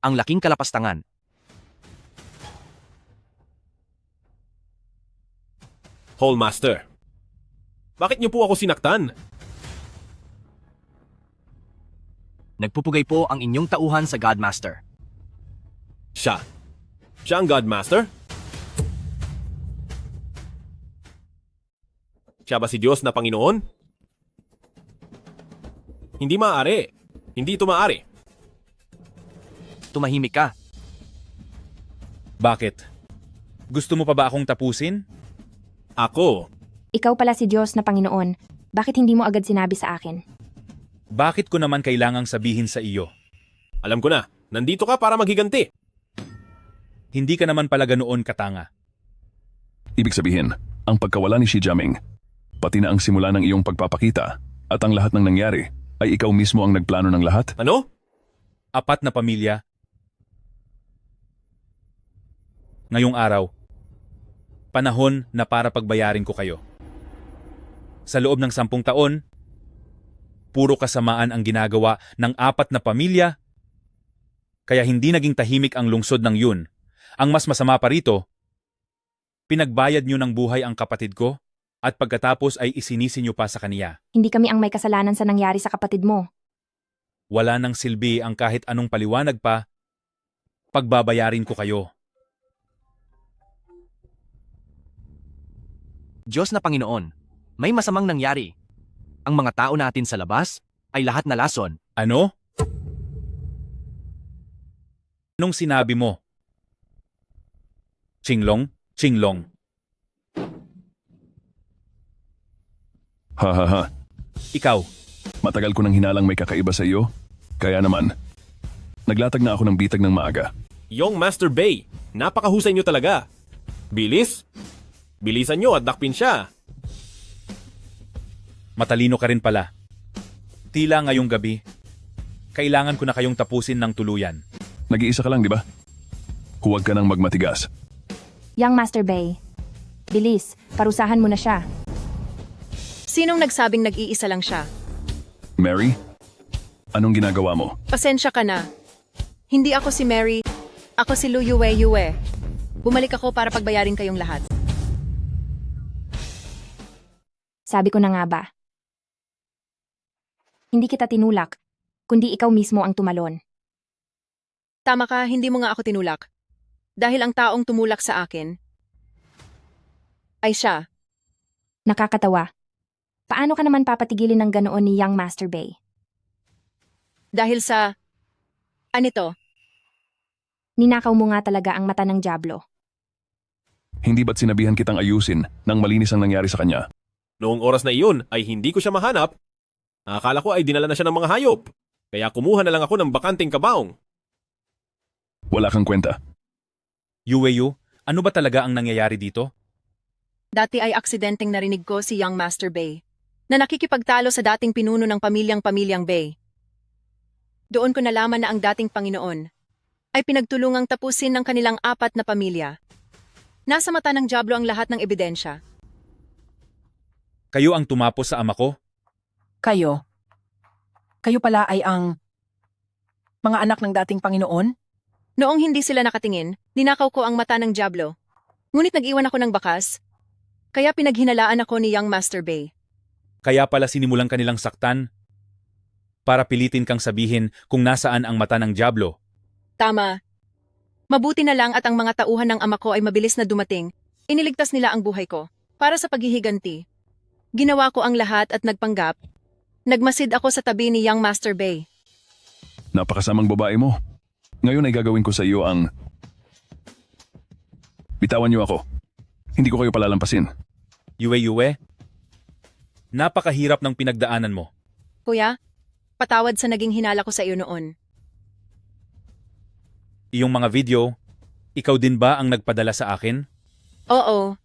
Ang laking kalapastangan. Hallmaster, bakit niyo po ako sinaktan? Nagpupugay po ang inyong tauhan sa Godmaster. Siya ang Godmaster? Siya ba si Diyos na Panginoon? Hindi maaari. Hindi ito maaari. Tumahimik ka. Bakit? Gusto mo pa ba akong tapusin? Ako? Ikaw pala si Diyos na Panginoon. Bakit hindi mo agad sinabi sa akin? Bakit ko naman kailangang sabihin sa iyo? Alam ko na, nandito ka para maghiganti. Hindi ka naman pala ganoon katanga. Ibig sabihin, ang pagkawala ni Xi Jiaming, pati na ang simula ng iyong pagpapakita at ang lahat ng nangyari, ay ikaw mismo ang nagplano ng lahat? Ano? 4 na pamilya. Ngayong araw, panahon na para pagbayarin ko kayo. Sa loob ng 10 taon, puro kasamaan ang ginagawa ng 4 na pamilya, kaya hindi naging tahimik ang lungsod ng yun. Ang mas masama pa rito, pinagbayad nyo ng buhay ang kapatid ko at pagkatapos ay isinisi nyo pa sa kaniya. Hindi kami ang may kasalanan sa nangyari sa kapatid mo. Wala nang silbi ang kahit anong paliwanag pa, pagbabayarin ko kayo. Diyos na Panginoon, may masamang nangyari. Ang mga tao natin sa labas ay lahat na lason. Ano? Anong sinabi mo? Chinglong? Chinglong. Ha ha ha. Ikaw. Matagal ko nang hinalang may kakaiba sa iyo. Kaya naman, naglatag na ako ng bitag ng maaga. Yung Master Bay, napakahusay niyo talaga. Bilis? Bilisan niyo at dakpin siya. Matalino ka rin pala. Tila ngayong gabi, kailangan ko na kayong tapusin ng tuluyan. Nag-iisa ka lang, di ba? Huwag ka nang magmatigas. Young Master Bay, bilis, parusahan mo na siya. Sinong nagsabing nag-iisa lang siya? Mary, anong ginagawa mo? Pasensya ka na. Hindi ako si Mary. Ako si Lu Yue. Bumalik ako para pagbayarin kayong lahat. Sabi ko na nga ba? Hindi kita tinulak, kundi ikaw mismo ang tumalon. Tama ka, hindi mo nga ako tinulak. Dahil ang taong tumulak sa akin ay siya. Nakakatawa. Paano ka naman papatigilin ng ganoon ni Young Master Bay? Dahil sa... Anito? Ninakaw mo nga talaga ang mata ng Diablo. Hindi ba't sinabihan kitang ayusin nang malinis ang nangyari sa kanya? Noong oras na iyon ay hindi ko siya mahanap. Akala ko ay dinala na siya ng mga hayop. Kaya kumuha na lang ako ng bakanting kabaong. Wala kang kwenta. Yue, ano ba talaga ang nangyayari dito? Dati ay aksidenteng narinig ko si Young Master Bay na nakikipagtalo sa dating pinuno ng pamilyang Bay. Doon ko nalaman na ang dating Panginoon ay pinagtulungang tapusin ng kanilang 4 na pamilya. Nasa mata ng Diablo ang lahat ng ebidensya. Kayo ang tumapos sa ama ko? Kayo? Kayo pala ay ang mga anak ng dating Panginoon? Noong hindi sila nakatingin, ninakaw ko ang mata ng Diablo. Ngunit nag-iwan ako ng bakas, kaya pinaghinalaan ako ni Young Master Bay. Kaya pala sinimulang kanilang saktan para pilitin kang sabihin kung nasaan ang mata ng Diablo. Tama. Mabuti na lang at ang mga tauhan ng ama ko ay mabilis na dumating. Iniligtas nila ang buhay ko para sa paghihiganti. Ginawa ko ang lahat at nagpanggap. Nagmasid ako sa tabi ni Young Master Bay. Napakasamang babae mo. Ngayon ay gagawin ko sa iyo ang Bitawan niyo ako. Hindi ko kayo palalampasin. Yue, napakahirap ng pinagdaanan mo. Kuya, patawad sa naging hinala ko sa iyo noon. Iyong mga video, ikaw din ba ang nagpadala sa akin? Oo.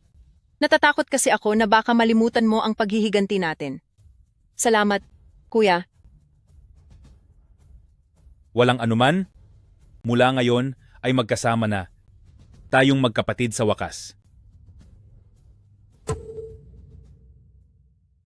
Natatakot kasi ako na baka malimutan mo ang paghihiganti natin. Salamat, kuya. Walang anuman, mula ngayon ay magkasama na. Tayong magkapatid sa wakas.